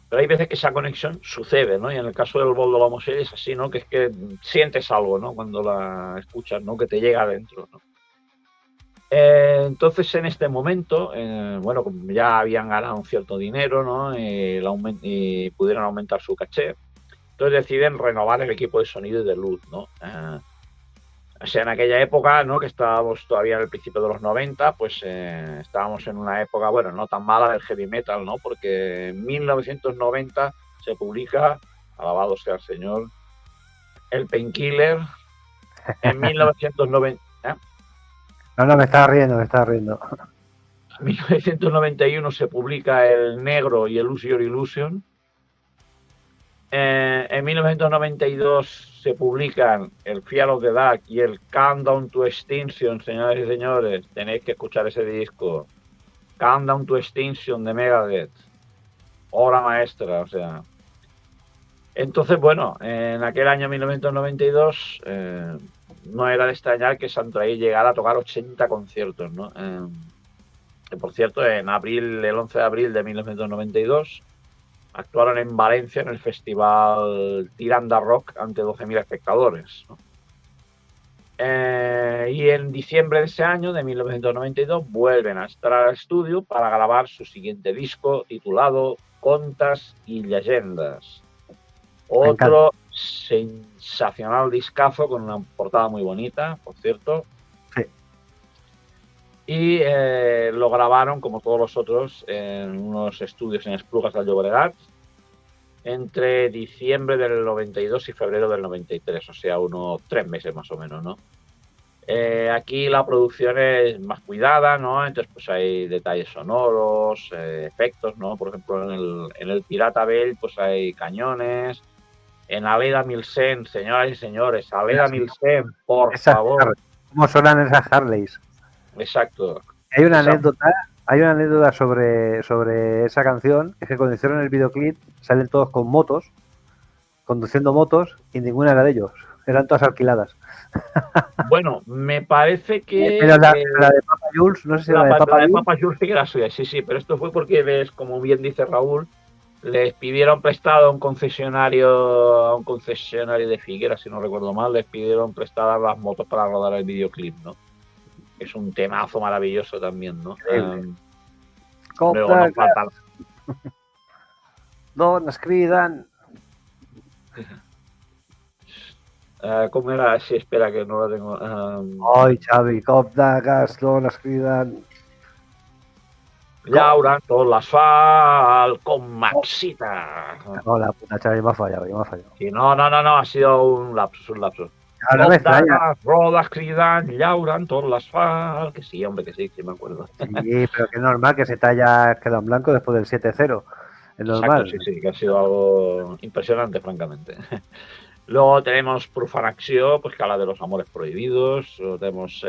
Pero hay veces que esa conexión sucede, ¿no? Y en el caso del Bol de la Moselle es así, ¿no? Que es que sientes algo, ¿no? Cuando la escuchas, ¿no? Que te llega adentro, ¿no? Entonces, en este momento, bueno, como ya habían ganado un cierto dinero, ¿no? Y pudieron aumentar su caché. Entonces deciden renovar el equipo de sonido y de luz, ¿no? O sea, en aquella época, ¿no? Que estábamos todavía en el principio de los 90, pues estábamos en una época, bueno, no tan mala del heavy metal, ¿no? Porque en 1990 se publica, alabado sea el Señor, el Painkiller. En 1990... No, me estaba riendo. En 1991 se publica El Negro y el Use Your Illusion. En 1992 se publican el Fear of the Dark y el Countdown to Extinction, señores y señores. Tenéis que escuchar ese disco. Countdown to Extinction de Megadeth. Obra maestra, o sea. Entonces, bueno, en aquel año 1992 no era de extrañar que Santraí llegara a tocar 80 conciertos, ¿no? Que, por cierto, el 11 de abril de 1992 actuaron en Valencia en el festival Tiranda Rock ante 12.000 espectadores, ¿no? Y en diciembre de ese año, de 1992, vuelven a estar al estudio para grabar su siguiente disco titulado Contas y Leyendas. Otro sensacional discazo con una portada muy bonita, por cierto. Sí. Y lo grabaron, como todos los otros, en unos estudios en Esplugas del Llobregat entre diciembre del 92 y febrero del 93, o sea, unos 3 meses más o menos, ¿no? Aquí la producción es más cuidada, ¿no? Entonces, pues hay detalles sonoros, efectos, ¿no? Por ejemplo, en el Pirata Bell, pues hay cañones. En Aleda 1100, señoras y señores, Aleda 1100, por favor. ¿Cómo suenan esas Harleys? Exacto. Hay una anécdota sobre esa canción, es que cuando hicieron el videoclip salen todos con motos, conduciendo motos, y ninguna era de ellos, eran todas alquiladas. Bueno, me parece que... Pero la de Papa Jules, no sé si la de Papa Jules. Papa Jules sí que era suya, sí, pero esto fue porque, como bien dice Raúl, les pidieron prestado a un concesionario de Figueras, si no recuerdo mal, les pidieron prestadas las motos para rodar el videoclip, ¿no? Es un temazo maravilloso también, ¿no? Luego nos falta... Dones criden. ¿Cómo era? Sí, espera, que no la tengo. Ai, Xavi, cop de gas, dones criden. Llauran tot l'asfalt con Maxita. No, la puta, Xavi, me ha fallado. Sí, no, ha sido un lapsus. Ahora me extraña. Rodas cridan, llauran tot l'asfalt. Que sí, hombre, que sí me acuerdo. Sí, pero que es normal que se te haya quedado en blanco después del 7-0. Es normal. Exacto, sí, que ha sido algo impresionante, francamente. Luego tenemos Profanació, pues que habla de los amores prohibidos. Luego tenemos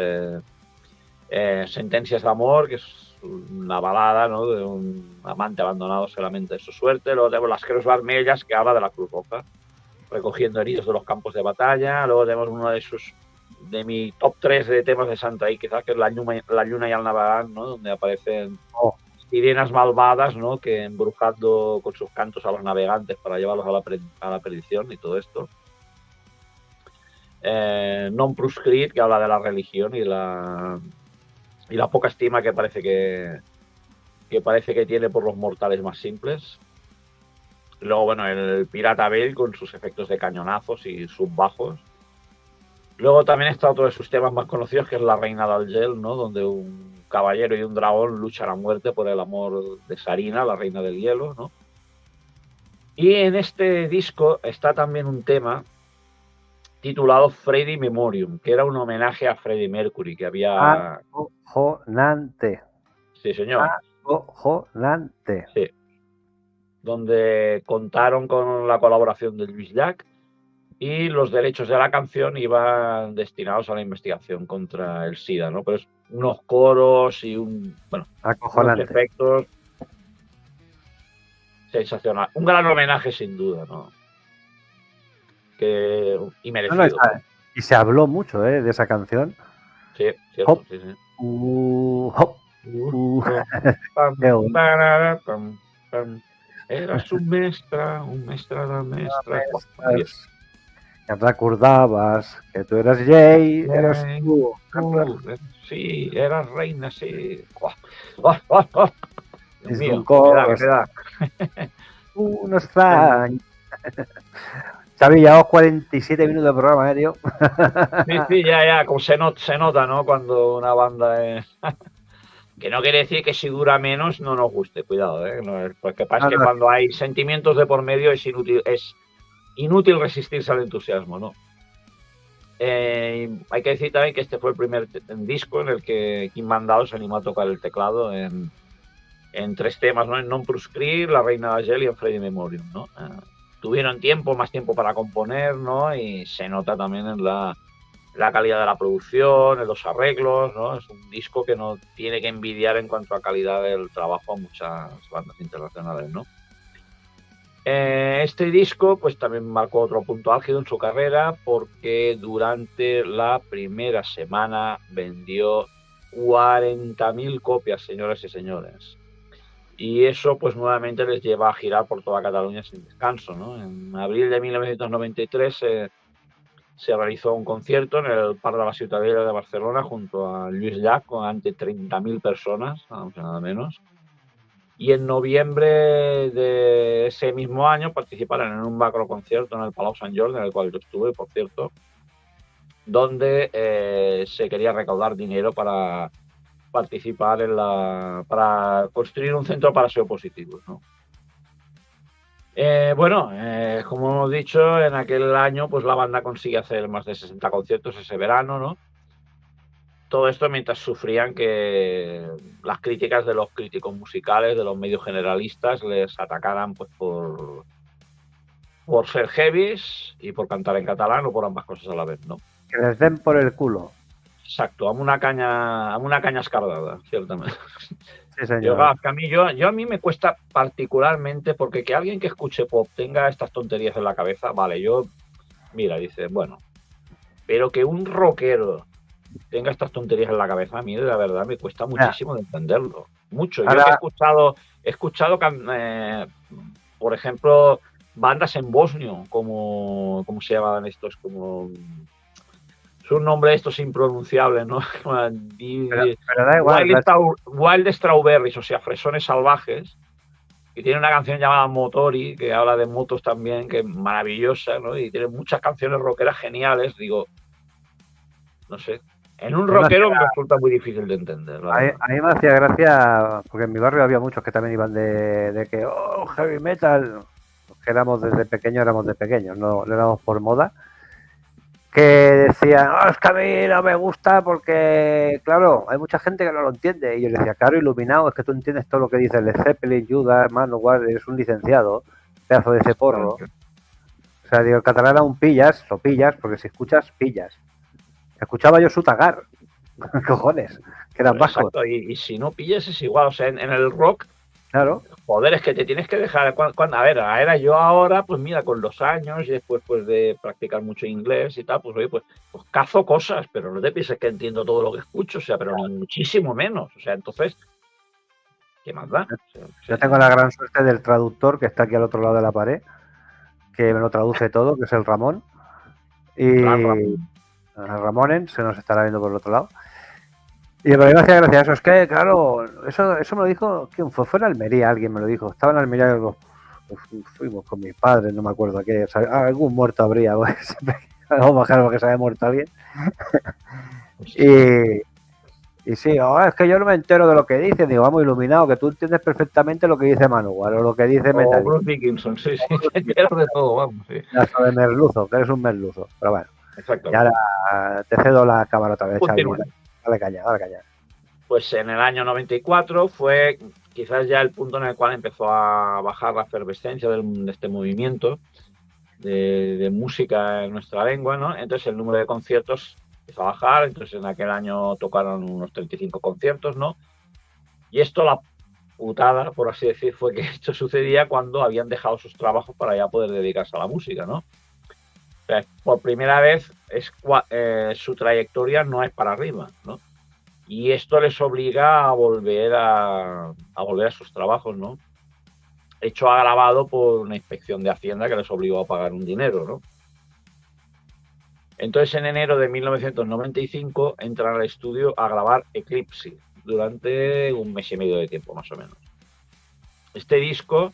Sentencias de amor, que es una balada, ¿no? De un amante abandonado solamente de su suerte. Luego tenemos Las Creus Vermellas, que habla de la Cruz Roja, recogiendo heridos de los campos de batalla. Luego tenemos uno de mi top 3 de temas de Santraí, quizás, que es La Lluna y el Navegant, ¿no? Donde aparecen sirenas malvadas, ¿no? Que embrujando con sus cantos a los navegantes para llevarlos a la perdición y todo esto. Non Proscrit, que habla de la religión y la poca estima que parece que tiene por los mortales más simples. Luego, bueno, el Pirata Bell con sus efectos de cañonazos y subbajos. Luego también está otro de sus temas más conocidos, que es La Reina del Gel, ¿no? Donde un caballero y un dragón luchan a muerte por el amor de Sarina, la reina del hielo, ¿no? Y en este disco está también un tema titulado Freddie Memoriam, que era un homenaje a Freddie Mercury, que había... Acojonante. Sí, señor. Acojonante. Sí. Donde contaron con la colaboración de Luis Llach y los derechos de la canción iban destinados a la investigación contra el SIDA, ¿no? Pero es unos coros y unos efectos sensacional. Un gran homenaje sin duda, ¿no? Y merecido. Y se habló mucho de esa canción. Sí, cierto. Hop. Sí, sí. Eras un mestra de mestra. Que recordabas que tú eras Jay, eras tú. Sí, eras reina, sí. Dios mío, ¿qué da? No extraño. Xavi, llevamos 47 minutos de programa, tío. Sí, ya, como se nota, ¿no? Cuando una banda es... Que no quiere decir que si dura menos no nos guste, cuidado, ¿eh? No, porque pasa que cuando hay sentimientos de por medio es inútil resistirse al entusiasmo, ¿no? Hay que decir también que este fue el primer disco en el que Kim Mandao se animó a tocar el teclado en 3 temas, ¿no? En Non Proscript, La Reina de Gel y en Freddie Memoriam, ¿no? Tuvieron más tiempo para componer, ¿no? Y se nota también en la calidad de la producción, en los arreglos, ¿no? Es un disco que no tiene que envidiar en cuanto a calidad del trabajo a muchas bandas internacionales, ¿no? Este disco pues también marcó otro punto álgido en su carrera porque durante la primera semana vendió 40.000 copias, señoras y señores. Y eso pues nuevamente les lleva a girar por toda Cataluña sin descanso, ¿no? En abril de 1993 se realizó un concierto en el Parc de la Ciutadella de Barcelona junto a Luis Llach ante 30.000 personas, nada menos. Y en noviembre de ese mismo año participaron en un macroconcierto en el Palau Sant Jordi, en el cual yo estuve, por cierto, donde se quería recaudar dinero para participar para construir un centro para seropositivos, ¿no? Como hemos dicho, en aquel año pues la banda consigue hacer más de 60 conciertos ese verano, ¿no? Todo esto mientras sufrían que las críticas de los críticos musicales, de los medios generalistas, les atacaran pues por ser heavies y por cantar en catalán o por ambas cosas a la vez, ¿no? Que les den por el culo. Exacto, a una caña escardada, ciertamente. Sí, señor. A mí me cuesta particularmente porque que alguien que escuche pop tenga estas tonterías en la cabeza, vale, dice, bueno, pero que un rockero tenga estas tonterías en la cabeza, a mí de la verdad me cuesta muchísimo de entenderlo. Mucho. Yo he escuchado por ejemplo, bandas en bosnio, ¿cómo se llamaban estos? Como... Es un nombre estos impronunciable, ¿no? Pero da igual. Wild Strawberries, o sea, fresones salvajes, y tiene una canción llamada Motori, que habla de motos también, que es maravillosa, ¿no? Y tiene muchas canciones rockeras geniales, digo, no sé. En un rockero me resulta muy difícil de entender. A mí me hacía gracia, porque en mi barrio había muchos que también iban de que, heavy metal, que éramos de pequeños, no éramos por moda, que decían, es que a mí no me gusta porque, claro, hay mucha gente que no lo entiende. Y yo le decía, claro, iluminado, es que tú entiendes todo lo que dice Led Zeppelin, Judas, Manowar, eres un licenciado, pedazo de ese porro. O sea, digo, el catalán aún lo pillas, porque si escuchas, pillas. Escuchaba yo Sutagar, cojones, que eran vascos. Exacto, y si no pillas es igual, o sea, en el rock, claro. Joder, es que te tienes que dejar, a ver, yo ahora, pues mira, con los años y después pues de practicar mucho inglés y tal, pues oye, pues cazo cosas, pero no te pienses que entiendo todo lo que escucho, o sea, pero ni muchísimo menos, o sea, entonces, ¿qué más da? Yo tengo la gran suerte del traductor que está aquí al otro lado de la pared, que me lo traduce todo, que es el Ramón. Y Ramonen se nos estará viendo por el otro lado. Y me hacía gracia eso, es que, claro, eso me lo dijo, ¿quién fue? Fue en Almería, alguien me lo dijo. Estaba en Almería, fuimos con mis padres, no me acuerdo qué, o sea, algún muerto habría, pues, vamos a bajar porque se había muerto alguien. Y sí, oh, es que yo no me entero de lo que dice. Digo, vamos, iluminado, que tú entiendes perfectamente lo que dice Manowar o lo que dice O Metallica. Bruce Dickinson, sí, sí, te enteras de todo, vamos, sí. Hasta de merluzo, que eres un merluzo. Pero bueno, y ahora Exactamente. te cedo la cámara otra vez, Xavi. Continúa. Dale caña, dale caña. Pues en el año 94 fue quizás ya el punto en el cual empezó a bajar la efervescencia de este movimiento de música en nuestra lengua, ¿no? Entonces el número de conciertos empezó a bajar, entonces en aquel año tocaron unos 35 conciertos, ¿no? Y esto, la putada, por así decir, fue que esto sucedía cuando habían dejado sus trabajos para ya poder dedicarse a la música, ¿no? O sea, por primera vez su trayectoria no es para arriba, ¿no? Y esto les obliga a volver a sus trabajos, ¿no? Hecho agravado por una inspección de Hacienda que les obligó a pagar un dinero, ¿no? Entonces, en enero de 1995 entran al estudio a grabar Eclipse durante un mes y medio de tiempo, más o menos. Este disco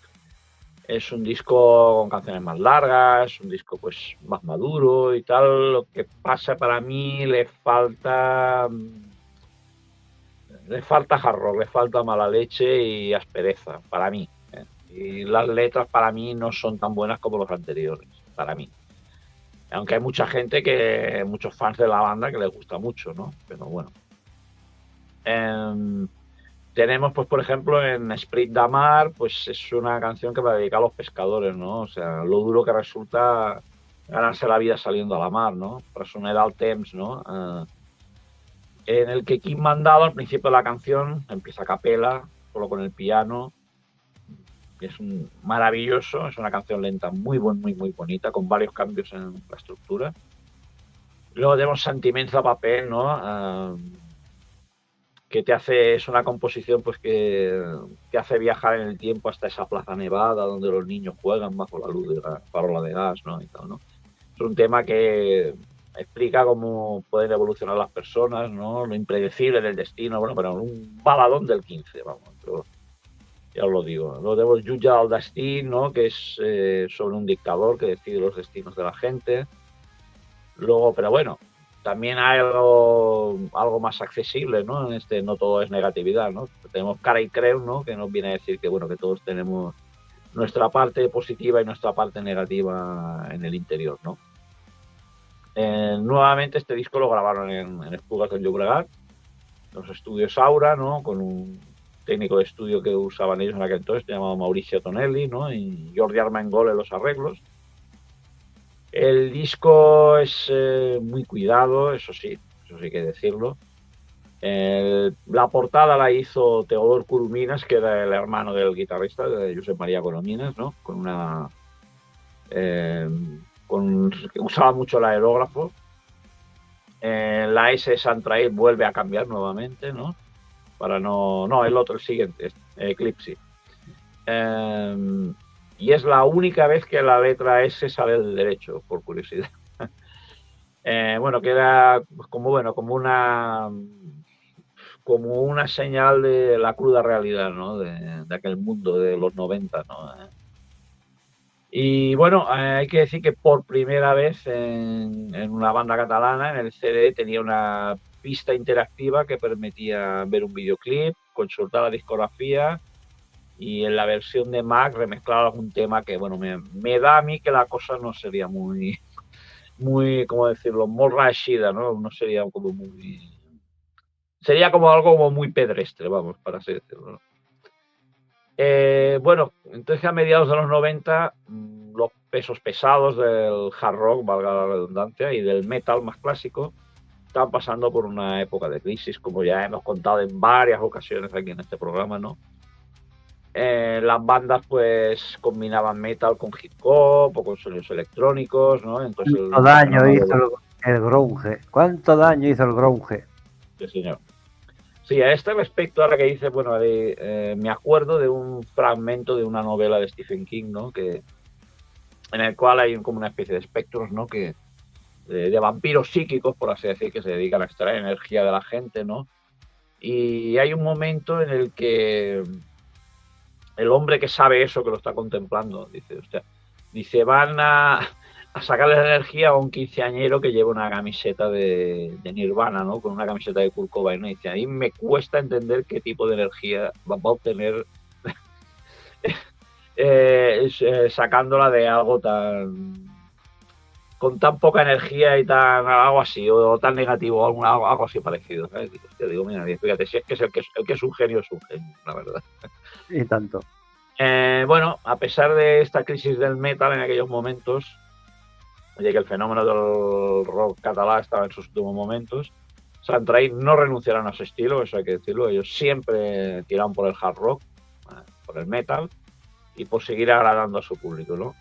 es un disco con canciones más largas, un disco pues más maduro y tal. Lo que pasa, para mí le falta hard rock, le falta mala leche y aspereza, para mí. Y las letras para mí no son tan buenas como los anteriores, para mí. Aunque hay mucha gente, muchos fans de la banda que les gusta mucho, ¿no? Pero bueno. Tenemos, pues, por ejemplo, en Esprit de Mar, pues es una canción que va dedicada a los pescadores, ¿no? O sea, lo duro que resulta ganarse la vida saliendo a la mar, ¿no? Presonera al temps, ¿no? En el que Kim Mandado, al principio de la canción, empieza a capela, solo con el piano. Es maravilloso, es una canción lenta muy bonita, con varios cambios en la estructura. Luego tenemos Sentiments a papel, ¿no? Que es una composición pues que te hace viajar en el tiempo hasta esa plaza nevada donde los niños juegan bajo la luz de la farola de gas, ¿no? Y tal, ¿no? Es un tema que explica cómo pueden evolucionar las personas, ¿no? Lo impredecible del destino, bueno, pero un baladón del 15, vamos. Pero ya os lo digo. Luego tenemos Jutge al Destí, ¿no? Que es sobre un dictador que decide los destinos de la gente. Luego, pero bueno, también hay algo más accesible, ¿no? No todo es negatividad, ¿no? Tenemos Cara y Creu, ¿no? Que nos viene a decir que, bueno, que todos tenemos nuestra parte positiva y nuestra parte negativa en el interior, ¿no? Nuevamente este disco lo grabaron en Esplugas del Llobregat, los estudios Aura, ¿no? Con un técnico de estudio que usaban ellos en aquel entonces, llamado Mauricio Tonelli, ¿no? Y Jordi Armengol en los arreglos. El disco es muy cuidado, eso sí hay que decirlo. La portada la hizo Teodor Curuminas, que era el hermano del guitarrista, de Josep María Corominas, ¿no? Que usaba mucho el aerógrafo. La S de Santrail vuelve a cambiar nuevamente, ¿no? El siguiente, Eclipse. Y es la única vez que la letra S sale del derecho, por curiosidad. Bueno, queda como una señal de la cruda realidad, ¿no? De aquel mundo de los 90, ¿no? Y bueno, hay que decir que por primera vez en una banda catalana, en el CD, tenía una pista interactiva que permitía ver un videoclip, consultar la discografía, y en la versión de Mac remezclar algún tema que, bueno, me da a mí que la cosa no sería muy, ¿cómo decirlo? Muy rashida, ¿no? No sería como muy... Sería como algo como muy pedestre, vamos, para así decirlo, ¿no? Bueno, entonces a mediados de los 90, los pesos pesados del hard rock, valga la redundancia, y del metal más clásico, estaban pasando por una época de crisis, como ya hemos contado en varias ocasiones aquí en este programa, ¿no? Las bandas pues combinaban metal con hip hop o con sonidos electrónicos, ¿no? Entonces, ¿Cuánto daño hizo el grunge? ¿Cuánto daño hizo el grunge? Sí, señor. Sí, a este respecto, ahora que dice, bueno, me acuerdo de un fragmento de una novela de Stephen King, ¿no? En el cual hay como una especie de espectros, ¿no? De vampiros psíquicos, por así decir, que se dedican a extraer energía de la gente, ¿no? Y hay un momento en el que el hombre que sabe eso, que lo está contemplando, dice, hostia, dice, van a a sacarle energía a un quinceañero que lleva una camiseta de Nirvana, ¿no? Con una camiseta de Kurt Cobain, ¿no? Y dice, a mí me cuesta entender qué tipo de energía va a obtener sacándola de algo con tan poca energía y tan algo así, o tan negativo, algo así parecido, ¿sabes? Digo, mira, fíjate, si es que el que es un genio, la verdad. Y tanto. Bueno, a pesar de esta crisis del metal en aquellos momentos, oye, que el fenómeno del rock catalán estaba en sus últimos momentos, Sant Traït no renunciaron a su estilo, eso hay que decirlo. Ellos siempre tiraron por el hard rock, por el metal y por seguir agradando a su público, ¿no?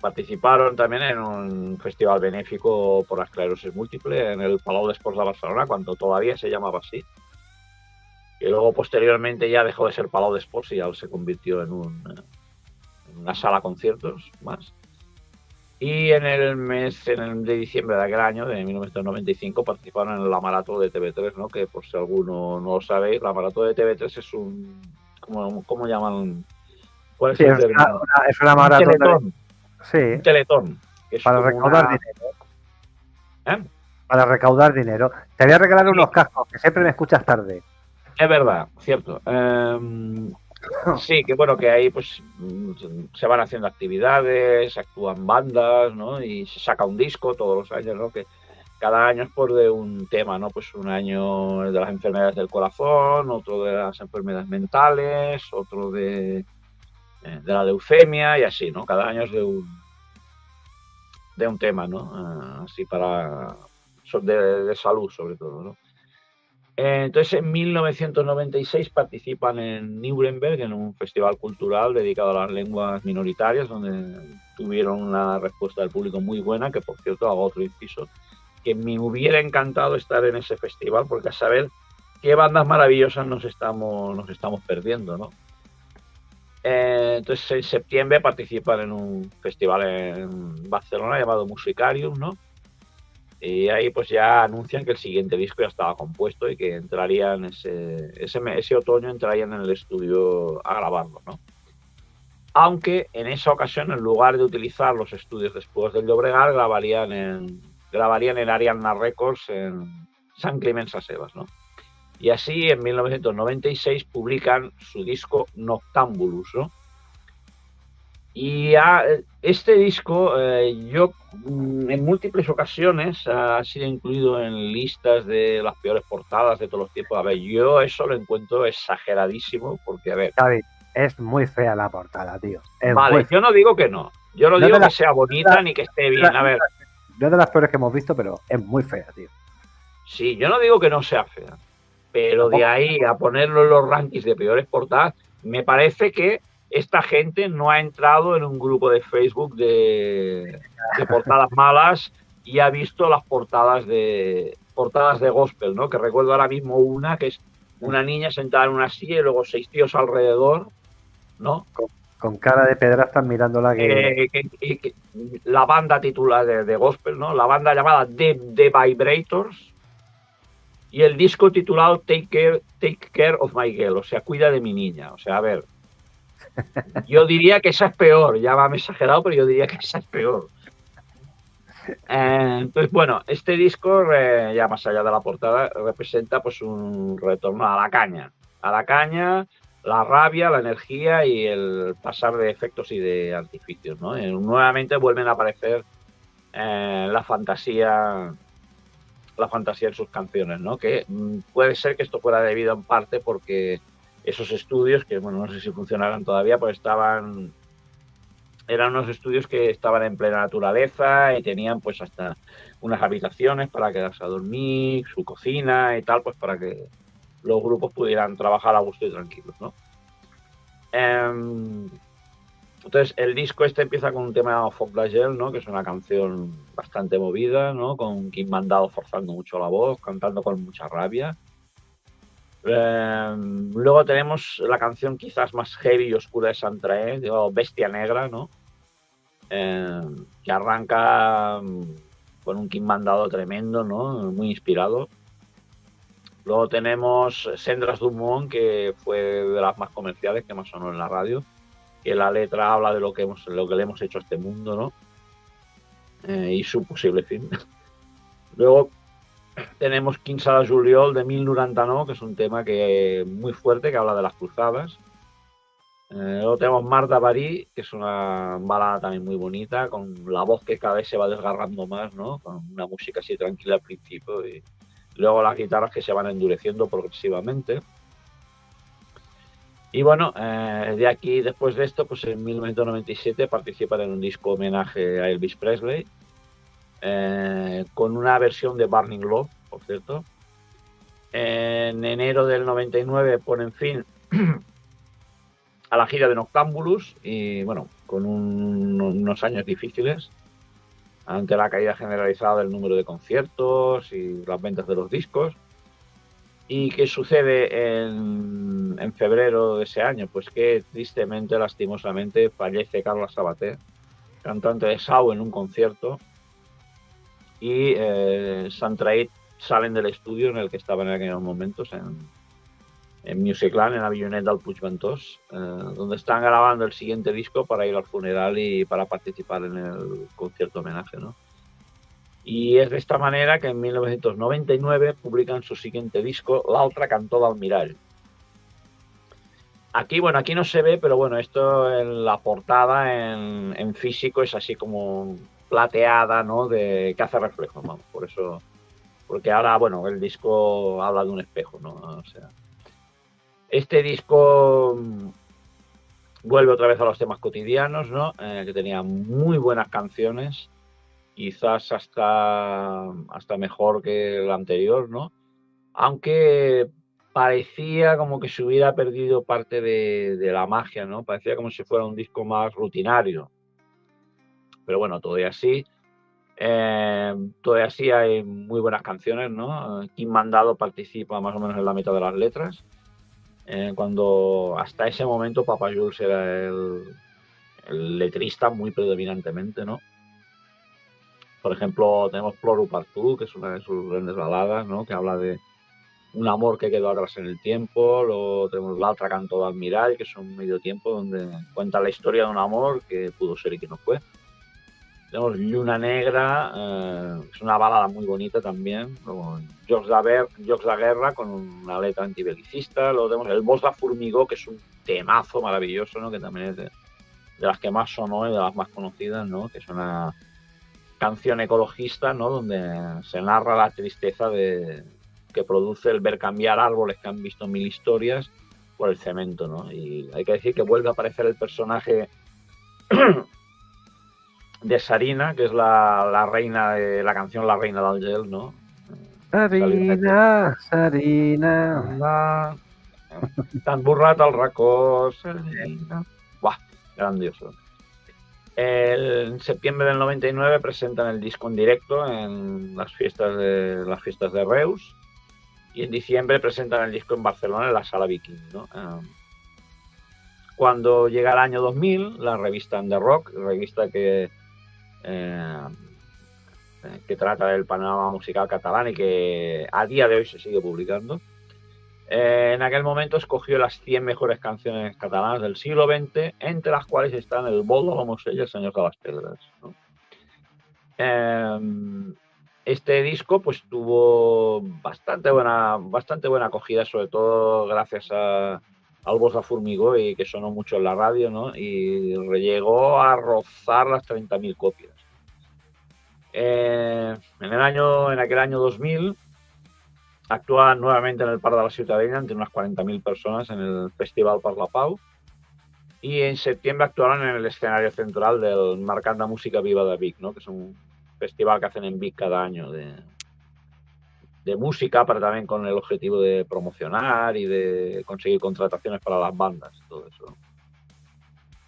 Participaron también en un festival benéfico por la esclerosis múltiple en el Palau d'Esports de Barcelona, cuando todavía se llamaba así. Y luego posteriormente ya dejó de ser Palau d'Esports y ya se convirtió en una sala de conciertos más. Y en el mes de diciembre de aquel año, de 1995, participaron en la maratón de TV3, ¿no? Que por si alguno no lo sabéis, la maratón de TV3 es un... ¿Cómo llaman? ¿Cuál es Sí, el término? es una maratón. Un teletón. Sí. Un teletón. Que es Para como recaudar una... dinero. ¿Eh? Para recaudar dinero. Te voy a regalar unos cascos, que siempre me escuchas tarde. Es verdad, cierto. Sí, que bueno, que ahí pues se van haciendo actividades, se actúan bandas, ¿no? Y se saca un disco todos los años, ¿no? Que cada año es por de un tema, ¿no? Pues un año de las enfermedades del corazón, otro de las enfermedades mentales, otro de la leucemia y así, ¿no? Cada año es de un tema, ¿no? Así de salud sobre todo, ¿no? Entonces, en 1996 participan en Nuremberg, en un festival cultural dedicado a las lenguas minoritarias, donde tuvieron una respuesta del público muy buena, que por cierto hago otro inciso, que me hubiera encantado estar en ese festival, porque a saber qué bandas maravillosas nos estamos perdiendo, ¿no? Entonces, en septiembre participan en un festival en Barcelona llamado Musicarium, ¿no? Y ahí pues ya anuncian que el siguiente disco ya estaba compuesto y que entrarían ese otoño entrarían en el estudio a grabarlo, ¿no? Aunque en esa ocasión, en lugar de utilizar los estudios después del Llobregat, grabarían en Ariadna Records en Sant Climent Sescebes, ¿no? Y así en 1996 publican su disco Noctambulus, ¿no? Y este disco, yo en múltiples ocasiones ha sido incluido en listas de las peores portadas de todos los tiempos. A ver, yo eso lo encuentro exageradísimo, porque, a ver... Xavi, es muy fea la portada, tío. Vale, yo no digo que no. Yo no digo que sea bonita ni que esté bien. A ver. No es de las peores que hemos visto, pero es muy fea, tío. Sí, yo no digo que no sea fea. Pero de ahí a ponerlo en los rankings de peores portadas, me parece que esta gente no ha entrado en un grupo de Facebook de portadas malas y ha visto las portadas de gospel, ¿no? Que recuerdo ahora mismo una que es una niña sentada en una silla y luego 6 tíos alrededor, ¿no? Con cara de pedrastas mirándola que la banda titular de gospel, ¿no? La banda llamada The Vibrators y el disco titulado Take Care of My Girl, o sea, cuida de mi niña. O sea, a ver, yo diría que esa es peor, llámame exagerado, pero yo diría que esa es peor. Entonces, bueno, este disco, ya más allá de la portada, representa pues un retorno a la caña, la rabia, la energía y el pasar de efectos y de artificios, ¿no? Nuevamente vuelven a aparecer la fantasía en sus canciones, ¿no? Que puede ser que esto fuera debido en parte porque esos estudios, que bueno, no sé si funcionarán todavía, pues eran unos estudios que estaban en plena naturaleza y tenían pues hasta unas habitaciones para quedarse a dormir, su cocina y tal, pues para que los grupos pudieran trabajar a gusto y tranquilos, ¿no? Entonces el disco este empieza con un tema llamado Foc Flagel, ¿no? Que es una canción bastante movida, ¿no? Con Quim Mandado forzando mucho la voz, cantando con mucha rabia. Luego tenemos la canción quizás más heavy y oscura de Sant Traït, Bestia Negra, ¿no? Que arranca con un Quim Mandado tremendo, ¿no? Muy inspirado. Luego tenemos Cendres d'un Món, que fue de las más comerciales, que más sonó en la radio, que la letra habla de lo que le hemos hecho a este mundo, ¿no? y su posible fin. Luego tenemos Quins a la Juliol de 1099, que es un tema que muy fuerte, que habla de las cruzadas. Luego tenemos Marta Barí, que es una balada también muy bonita, con la voz que cada vez se va desgarrando más, ¿no? Con una música así tranquila al principio y luego las guitarras que se van endureciendo progresivamente. Y bueno, de aquí, después de esto, pues en 1997 participan en un disco homenaje a Elvis Presley, con una versión de Burning Love, por cierto. En enero del 99 ponen fin a la gira de Noctambulus y bueno, con unos años difíciles ante la caída generalizada del número de conciertos y las ventas de los discos. ¿Y qué sucede en febrero de ese año? Pues que tristemente, lastimosamente, fallece Carla Sabater, cantante de Sau, en un concierto, y Santraid salen del estudio en el que estaban en aquellos momentos, en Musicland, en Avillonet del Puigventós, donde están grabando el siguiente disco para ir al funeral y para participar en el concierto homenaje, ¿no? Y es de esta manera que en 1999 publican su siguiente disco, L'altre cantó del mirall. Aquí, bueno, aquí no se ve, pero bueno, esto en la portada en físico es así como plateada, ¿no? Que hace reflejos, vamos, por eso, porque ahora, bueno, el disco habla de un espejo, ¿no? O sea, este disco vuelve otra vez a los temas cotidianos, ¿no? Que tenía muy buenas canciones, quizás hasta mejor que el anterior, ¿no? Aunque parecía como que se hubiera perdido parte de la magia, ¿no? Parecía como si fuera un disco más rutinario. Pero bueno, todavía así hay muy buenas canciones, ¿no? Kim Mandado participa más o menos en la mitad de las letras, cuando hasta ese momento Papa Jules era el letrista muy predominantemente, ¿no? Por ejemplo, tenemos Ploru Partu, que es una de sus grandes baladas, ¿no? Que habla de un amor que quedó atrás en el tiempo. Luego tenemos L'altre cantó del mirall, que es un medio tiempo donde cuenta la historia de un amor que pudo ser y que no fue. Tenemos Lluna Negra, es una balada muy bonita también. Luego Jocs de Guerra, con una letra antibelicista. Luego tenemos El Bosc de Formigó, que es un temazo maravilloso, ¿no? Que también es de las que más sonó y de las más conocidas, ¿no? Que es una canción ecologista, ¿no? Donde se narra la tristeza que produce el ver cambiar árboles que han visto mil historias por el cemento, ¿no? Y hay que decir que vuelve a aparecer el personaje de Sarina, que es la reina de la canción La Reina del Gel, ¿no? Sarina. Tan burrata al racó, Sarina. Buah, grandioso. En septiembre del 99 presentan el disco en directo en las fiestas de Reus, y en diciembre presentan el disco en Barcelona en la Sala Viking, ¿no? Cuando llega el año 2000, la revista The Rock, revista que trata del panorama musical catalán y que a día de hoy se sigue publicando, en aquel momento escogió las 100 mejores canciones catalanas del siglo XX, entre las cuales están El Bol de la Mosella y El Señor de las Pedres, ¿no? Este disco pues tuvo bastante buena acogida, sobre todo gracias al Bosc de Formigó, y que sonó mucho en la radio, ¿no? Y llegó a rozar las 30.000 copias. En aquel año 2000 actúan nuevamente en el Parc de la Ciutadella ante unas 40.000 personas en el Festival per la Pau, y en septiembre actuaron en el escenario central del Mercat de Música Viva de Vic, ¿no? Que es un festival que hacen en Vic cada año de música, pero también con el objetivo de promocionar y de conseguir contrataciones para las bandas, todo eso.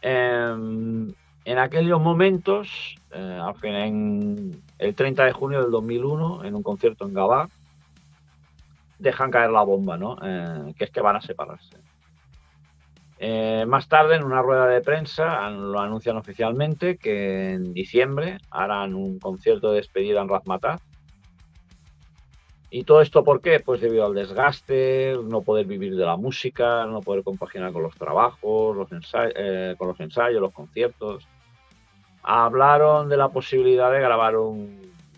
En aquellos momentos, el 30 de junio del 2001, en un concierto en Gavà, dejan caer la bomba, ¿no? Que es que van a separarse. Más tarde, en una rueda de prensa, lo anuncian oficialmente que en diciembre harán un concierto de despedida en Razmataz. ¿Y todo esto por qué? Pues debido al desgaste, no poder vivir de la música, no poder compaginar con los trabajos, con los ensayos, los conciertos. hablaron de la posibilidad de grabar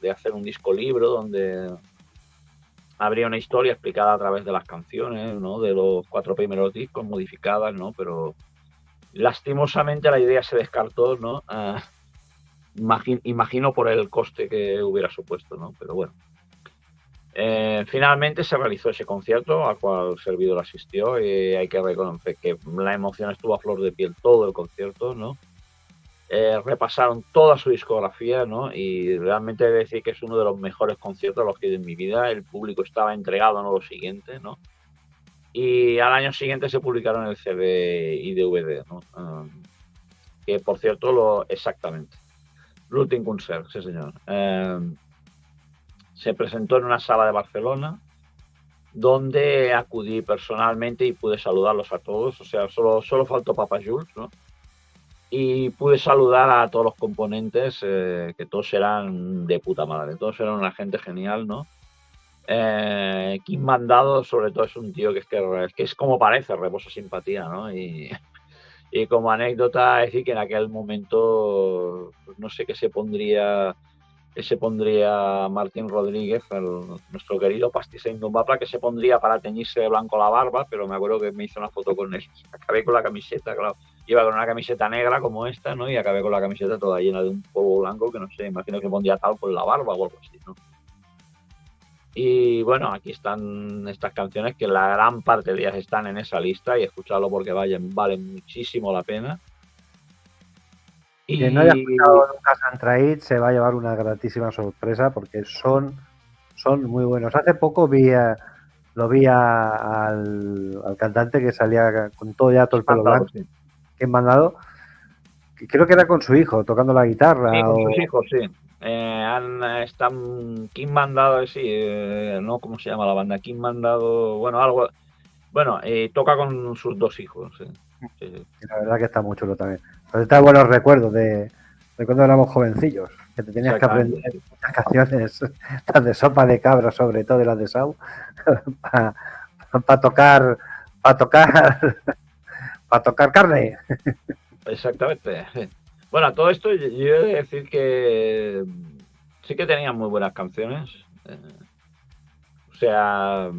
de hacer un disco libro donde habría una historia explicada a través de las canciones, ¿no? De los 4 primeros discos modificadas, ¿no? Pero lastimosamente la idea se descartó, ¿no? Imagino por el coste que hubiera supuesto, ¿no? Pero bueno. Finalmente se realizó ese concierto al cual Servidor asistió y hay que reconocer que la emoción estuvo a flor de piel todo el concierto, ¿no? Repasaron toda su discografía, ¿no? Y realmente he de decir que es uno de los mejores conciertos a los que he ido en mi vida. El público estaba entregado, ¿no? Lo siguiente, ¿no? Y al año siguiente se publicaron el CD y DVD, ¿no? Que por cierto, exactamente. L'Últim Concert, sí señor. Se presentó en una sala de Barcelona donde acudí personalmente y pude saludarlos a todos. O sea, solo faltó Papa Jules, ¿no? Y pude saludar a todos los componentes, que todos eran de puta madre, todos eran una gente genial, ¿no? Kim Mandado, sobre todo, es un tío que es como parece, rebosa simpatía, ¿no? Y como anécdota, decir que en aquel momento, pues no sé qué se pondría Martín Rodríguez, nuestro querido pastisseño Indomable, que se pondría para teñirse de blanco la barba, pero me acuerdo que me hizo una foto con él. Acabé con la camiseta, claro. Iba con una camiseta negra como esta, ¿no? Y acabé con la camiseta toda llena de un polvo blanco que no sé, imagino que pondría tal con la barba o algo así, ¿no? Y bueno, aquí están estas canciones que la gran parte de ellas están en esa lista y escucharlo porque valen muchísimo la pena. Quien no haya escuchado nunca Santraid se va a llevar una gratísima sorpresa porque son muy buenos. Hace poco lo vi al cantante que salía con todo el pelo blanco, sí, que han mandado. Creo que era con su hijo tocando la guitarra. Sí, con sus hijos, sí. Kim Mandado, sí, no, ¿cómo se llama la banda? Kim Mandado, bueno, algo. Bueno, toca con sus 2 hijos, sí. Sí. La verdad que está muy chulo también. Pues está buenos recuerdos de cuando éramos jovencillos, que te tenías que aprender muchas canciones, las de Sopa de Cabra, sobre todo, y las de Sau, para tocar carne. Exactamente. Bueno, a todo esto yo he de decir que sí que tenían muy buenas canciones. O sea,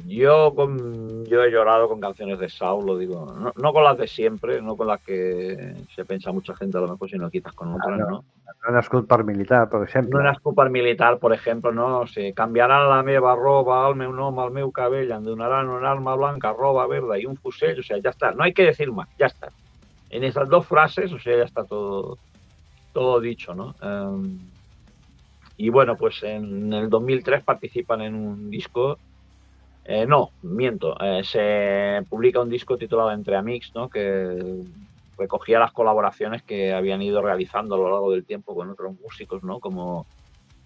yo he llorado con canciones de Saul, lo digo, no con las de siempre, no con las que se piensa mucha gente a lo mejor, si no quitas con otras, ¿no? No en Esculpar Militar, por ejemplo. No en Esculpar Militar, por ejemplo, no, se canviarán la meva roba al meu nom, al meu cabell, em donaran un arma blanca, roba verde y un fusell, o sea, ya está, no hay que decir más, ya está. En esas 2 frases, o sea, ya está todo dicho, ¿no? Y bueno, pues en el 2003 participan en un disco. No, miento. Se publica un disco titulado Entre Amics, ¿no? Que recogía las colaboraciones que habían ido realizando a lo largo del tiempo con otros músicos, ¿no? Como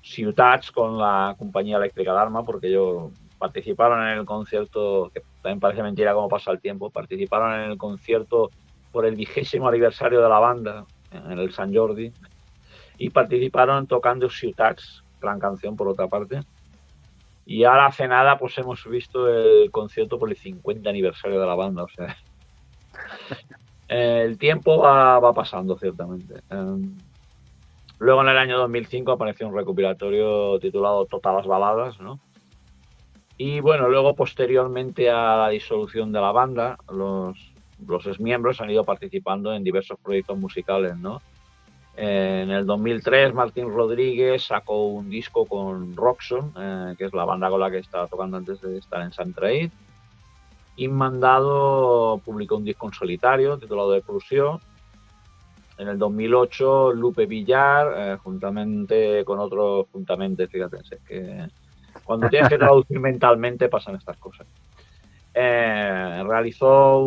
Ciutats con la compañía eléctrica Dharma, porque ellos participaron en el concierto, que también parece mentira cómo pasa el tiempo, participaron en el concierto por el 20º aniversario de la banda, en el Sant Jordi, y participaron tocando Ciutats, gran canción por otra parte. Y ahora hace nada pues hemos visto el concierto por el 50 aniversario de la banda, o sea, el tiempo va pasando ciertamente. Luego en el año 2005 apareció un recopilatorio titulado Todas las baladas, ¿no? Y bueno, luego posteriormente a la disolución de la banda, los exmiembros han ido participando en diversos proyectos musicales, ¿no? En el 2003 Martín Rodríguez sacó un disco con Roxon, que es la banda con la que estaba tocando antes de estar en Santraid. Inmandado publicó un disco en solitario titulado Eclusión. En el 2008 Lupe Villar, juntamente con otros, fíjate, es que cuando tienes que traducir mentalmente pasan estas cosas. Realizó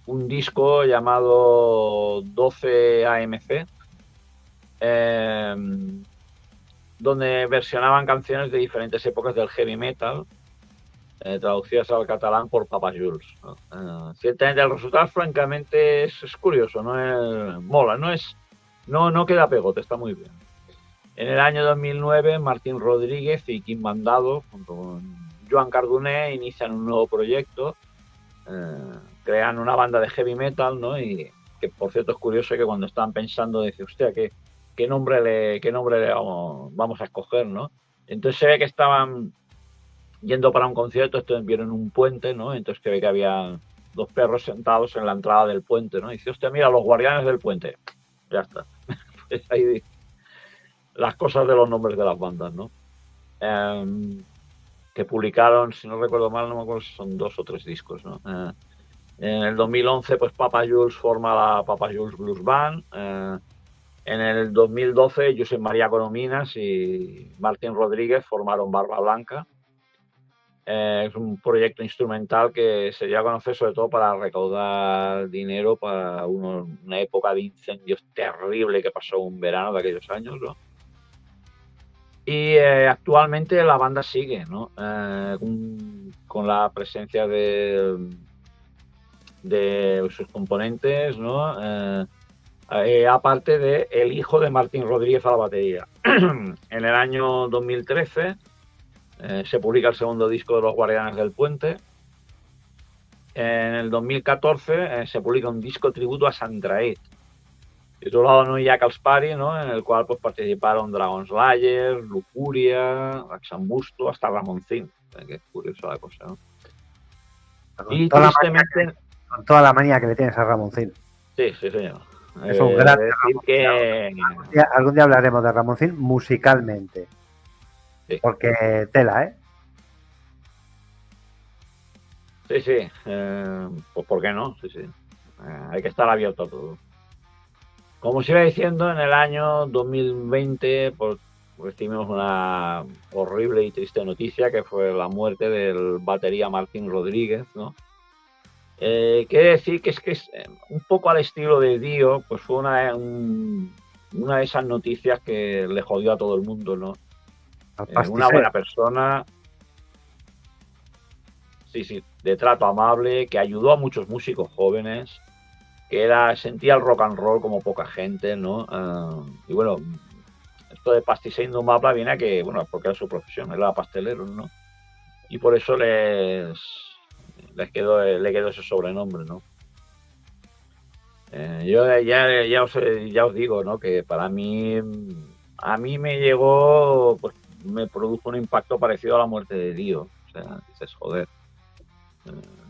un disco llamado 12 AMC, donde versionaban canciones de diferentes épocas del heavy metal, traducidas al catalán por Papa Jules, ¿no? Ciertamente el resultado francamente es curioso, mola, no queda pegote, está muy bien. En el año 2009 Martín Rodríguez y Kim Mandado junto con Joan Cardoner inician un nuevo proyecto, crean una banda de heavy metal, ¿no? Y que por cierto es curioso que cuando estaban pensando, dice, hostia, ¿qué nombre le vamos a escoger, ¿no? Entonces se ve que estaban yendo para un concierto, vieron un puente, ¿no? Entonces que ve que había dos perros sentados en la entrada del puente, ¿no? Y dice, hostia, mira, los guardianes del puente. Ya está. Pues ahí las cosas de los nombres de las bandas, ¿no? Que publicaron, si no recuerdo mal, no me acuerdo si son 2 o 3 discos, ¿no? En el 2011, pues Papa Jules forma la Papa Jules Blues Band. En el 2012, Josep María Corominas y Martín Rodríguez formaron Barba Blanca. Es un proyecto instrumental que se dio a conocer sobre todo para recaudar dinero para una época de incendios terrible que pasó un verano de aquellos años, ¿no? Y actualmente la banda sigue, ¿no? Con la presencia de sus componentes, ¿no? Aparte de el hijo de Martín Rodríguez a la batería. En el año 2013 se publica el segundo disco de Los Guardianes del Puente. En el 2014 se publica un disco tributo a Santraid, titulado No hi ha Calspari, ¿no? En el cual pues participaron Dragon Slayer, Lujuria, Raxambusto, hasta Ramoncín. Que es curiosa la cosa, ¿no? Y tristemente... Con toda la manía que le tienes a Ramoncín. Sí, sí, señor. Es un gran que... algún día hablaremos de Ramoncín musicalmente. Sí. Porque tela, ¿eh? Sí, sí. Pues ¿por qué no? Sí, sí. Hay que estar abierto a todo. Como os iba diciendo, en el año 2020 pues, recibimos una horrible y triste noticia, que fue la muerte del batería Martín Rodríguez, ¿no? Quiere decir que es un poco al estilo de Dio, pues fue una de esas noticias que le jodió a todo el mundo, ¿no? Una buena persona, sí, de trato amable, que ayudó a muchos músicos jóvenes, que sentía el rock and roll como poca gente, ¿no? Y bueno, esto de pastisserie indomable viene a que, bueno, porque era su profesión, era pastelero, ¿no? Y por eso le quedó ese sobrenombre, ¿no? Yo ya os digo, ¿no? Que para mí, a mí me llegó, pues me produjo un impacto parecido a la muerte de Dio. O sea, dices, joder,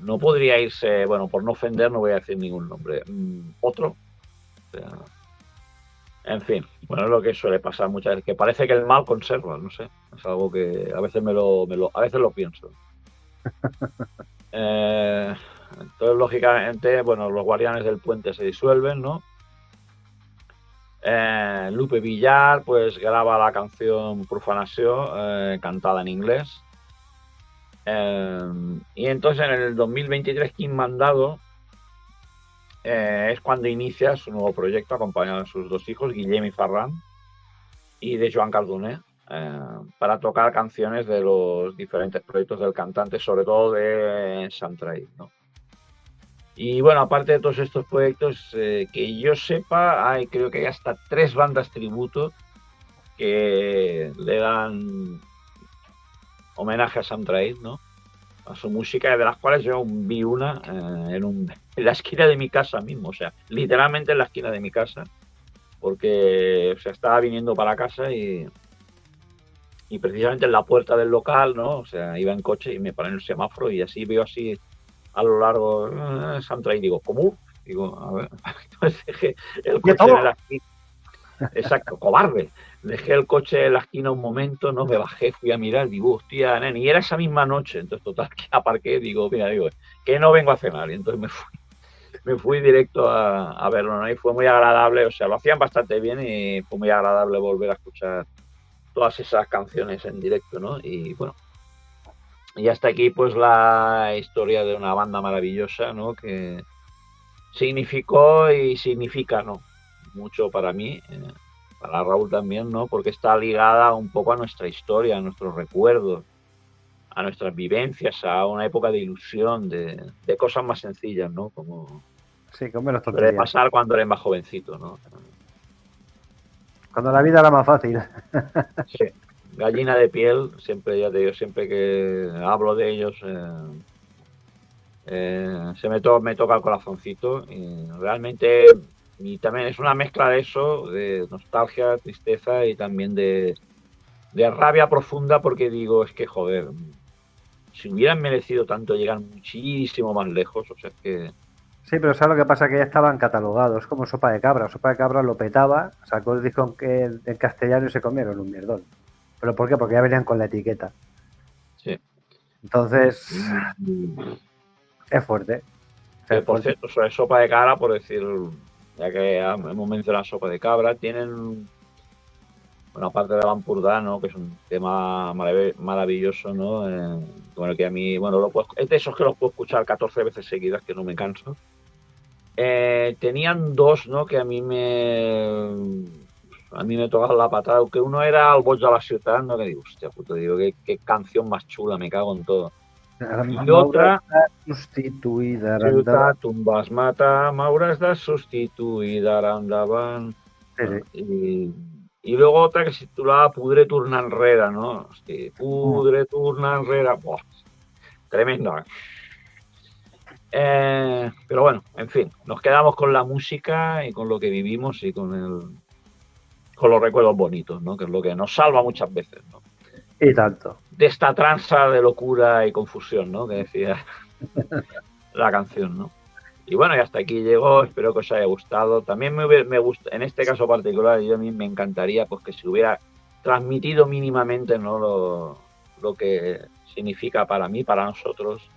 no podría irse, bueno, por no ofender no voy a decir ningún nombre, otro. O sea, en fin, bueno, es lo que suele pasar muchas veces, que parece que el mal conserva, no sé, es algo que a veces a veces lo pienso. Entonces, lógicamente, bueno, los Guardianes del Puente se disuelven, ¿no? Lupe Villar, pues graba la canción Profanació, cantada en inglés. Y entonces en el 2023 Quim Mandado es cuando inicia su nuevo proyecto, acompañado de sus 2 hijos, Guillem y Ferran, y de Joan Cardoner, para tocar canciones de los diferentes proyectos del cantante, sobre todo de Santraid, ¿no? Y bueno, aparte de todos estos proyectos, que yo sepa, creo que hay hasta 3 bandas tributo que le dan homenaje a Santraid, ¿no? A su música, de las cuales yo vi una en la esquina de mi casa mismo, o sea, literalmente en la esquina de mi casa, porque o sea, estaba viniendo para casa y precisamente en la puerta del local, ¿no? O sea, iba en coche y me paré en el semáforo y así veo así a lo largo Santraid y digo, ¿cómo? Digo, a ver, entonces dejé el coche en la esquina. Exacto, cobarde. Dejé el coche en la esquina un momento, no me bajé, fui a mirar, digo, hostia, nen, y era esa misma noche, entonces total, que aparqué, digo, mira, que no vengo a cenar, y entonces me fui directo a verlo, ¿no? Y fue muy agradable, o sea, lo hacían bastante bien y fue muy agradable volver a escuchar todas esas canciones en directo, ¿no? Y bueno, y hasta aquí pues la historia de una banda maravillosa, ¿no? Que significó y significa, ¿no? Mucho para mí, para Raúl también, ¿no? Porque está ligada un poco a nuestra historia, a nuestros recuerdos, a nuestras vivencias, a una época de ilusión, de cosas más sencillas, ¿no? Como sí, como menos suele pasar cuando eres más jovencito, ¿no? Cuando la vida era más fácil. Sí, gallina de piel, siempre, ya te digo, siempre que hablo de ellos, Me toca el corazoncito y realmente, y también es una mezcla de eso, de nostalgia, tristeza y también de rabia profunda porque digo, es que joder, si hubieran merecido tanto llegar muchísimo más lejos, o sea, es que Sí, pero ¿sabes lo que pasa? Que ya estaban catalogados, es como Sopa de Cabra. Sopa de Cabra lo petaba, sacó el disco en castellano y se comieron un mierdón. ¿Pero por qué? Porque ya venían con la etiqueta. sí. Entonces, Y- es fuerte. Que Es por fuerte. cierto, sobre sopa de cabra, por decir, ya que hemos mencionado sopa de cabra, tienen una parte de Lampurdá, ¿no? Que es un tema maravilloso, ¿no? Bueno, que a mí, bueno, es de esos que los puedo escuchar 14 veces seguidas, que no me canso. Tenían dos, ¿no? Que a mí me tocaban la patada, que uno era El boig de la ciutat, ¿no? Que digo, hostia puto, digo, qué canción más chula, me cago en todo. Y Maura otra, está sustituida. Arandaba. ciutat, on vas matar, m'hauràs de substituir d'ara endavant. Sí, Bueno, sí. y luego otra que se titulaba Pudre tornar enrere, ¿no? Hosti, Pudre tornar enrere. Buah, tremenda. Pero bueno, en fin, nos quedamos con la música y con lo que vivimos y con los recuerdos bonitos, ¿no? Que es lo que nos salva muchas veces, ¿no? Y tanto. De esta tranza de locura y confusión, ¿no? Que decía la canción, ¿no? Y bueno, y hasta aquí llegó, espero que os haya gustado. También me gusta, en este caso particular, a mí me encantaría pues que se hubiera transmitido mínimamente, ¿no? Lo que significa para mí, para nosotros,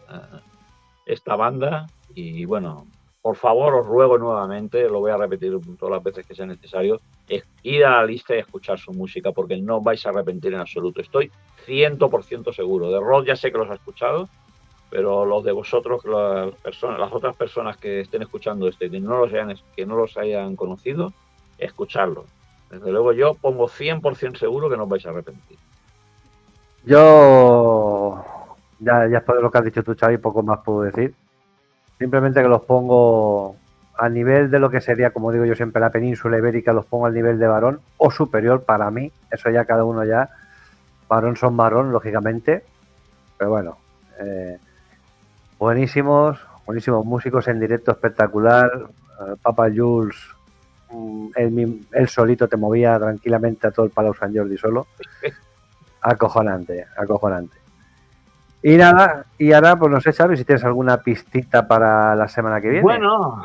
esta banda. Y bueno, por favor, os ruego nuevamente, lo voy a repetir todas las veces que sea necesario, es ir a la lista y escuchar su música porque no os vais a arrepentir en absoluto. Estoy 100% seguro. De Rod ya sé que los ha escuchado, pero los de vosotros, las otras personas que estén escuchando este, que no los hayan conocido, escucharlo. Desde luego yo pongo 100% seguro que no os vais a arrepentir. Yo, ya después de lo que has dicho tú, Xavi, poco más puedo decir. Simplemente que los pongo a nivel de lo que sería, como digo yo siempre, la península ibérica, los pongo al nivel de varón o superior para mí. Eso ya cada uno ya. Varón son varón, lógicamente. Pero bueno, buenísimos, buenísimos músicos en directo, espectacular. Papa Jules, él solito te movía tranquilamente a todo el Palau Sant Jordi solo. Acojonante, acojonante. Y nada, y ahora, pues no sé, Xavi, si tienes alguna pistita para la semana que viene. Bueno,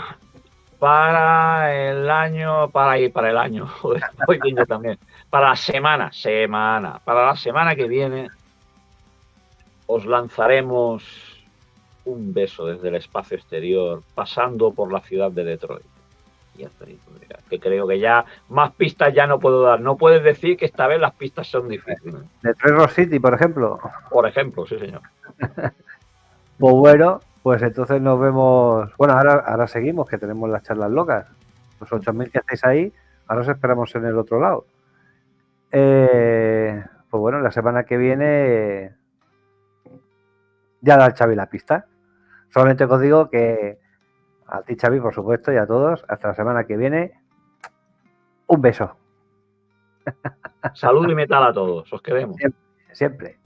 para el año, para el año, joder, voy bien yo también. Para la para la semana que viene os lanzaremos un beso desde el espacio exterior, pasando por la ciudad de Detroit. Y hasta ahí, que creo que ya más pistas ya no puedo dar. No puedes decir que esta vez las pistas son difíciles. De Trey Rock City, por ejemplo. Por ejemplo, sí, señor. Pues bueno, pues entonces nos vemos. Bueno, ahora seguimos, que tenemos las charlas locas. Los 8.000 que estáis ahí, ahora os esperamos en el otro lado. Pues bueno, la semana que viene ya da el Xavi la pista. Solamente os digo que a ti, Xavi, por supuesto, y a todos, hasta la semana que viene, un beso. Salud y metal a todos. Os queremos. Siempre, siempre.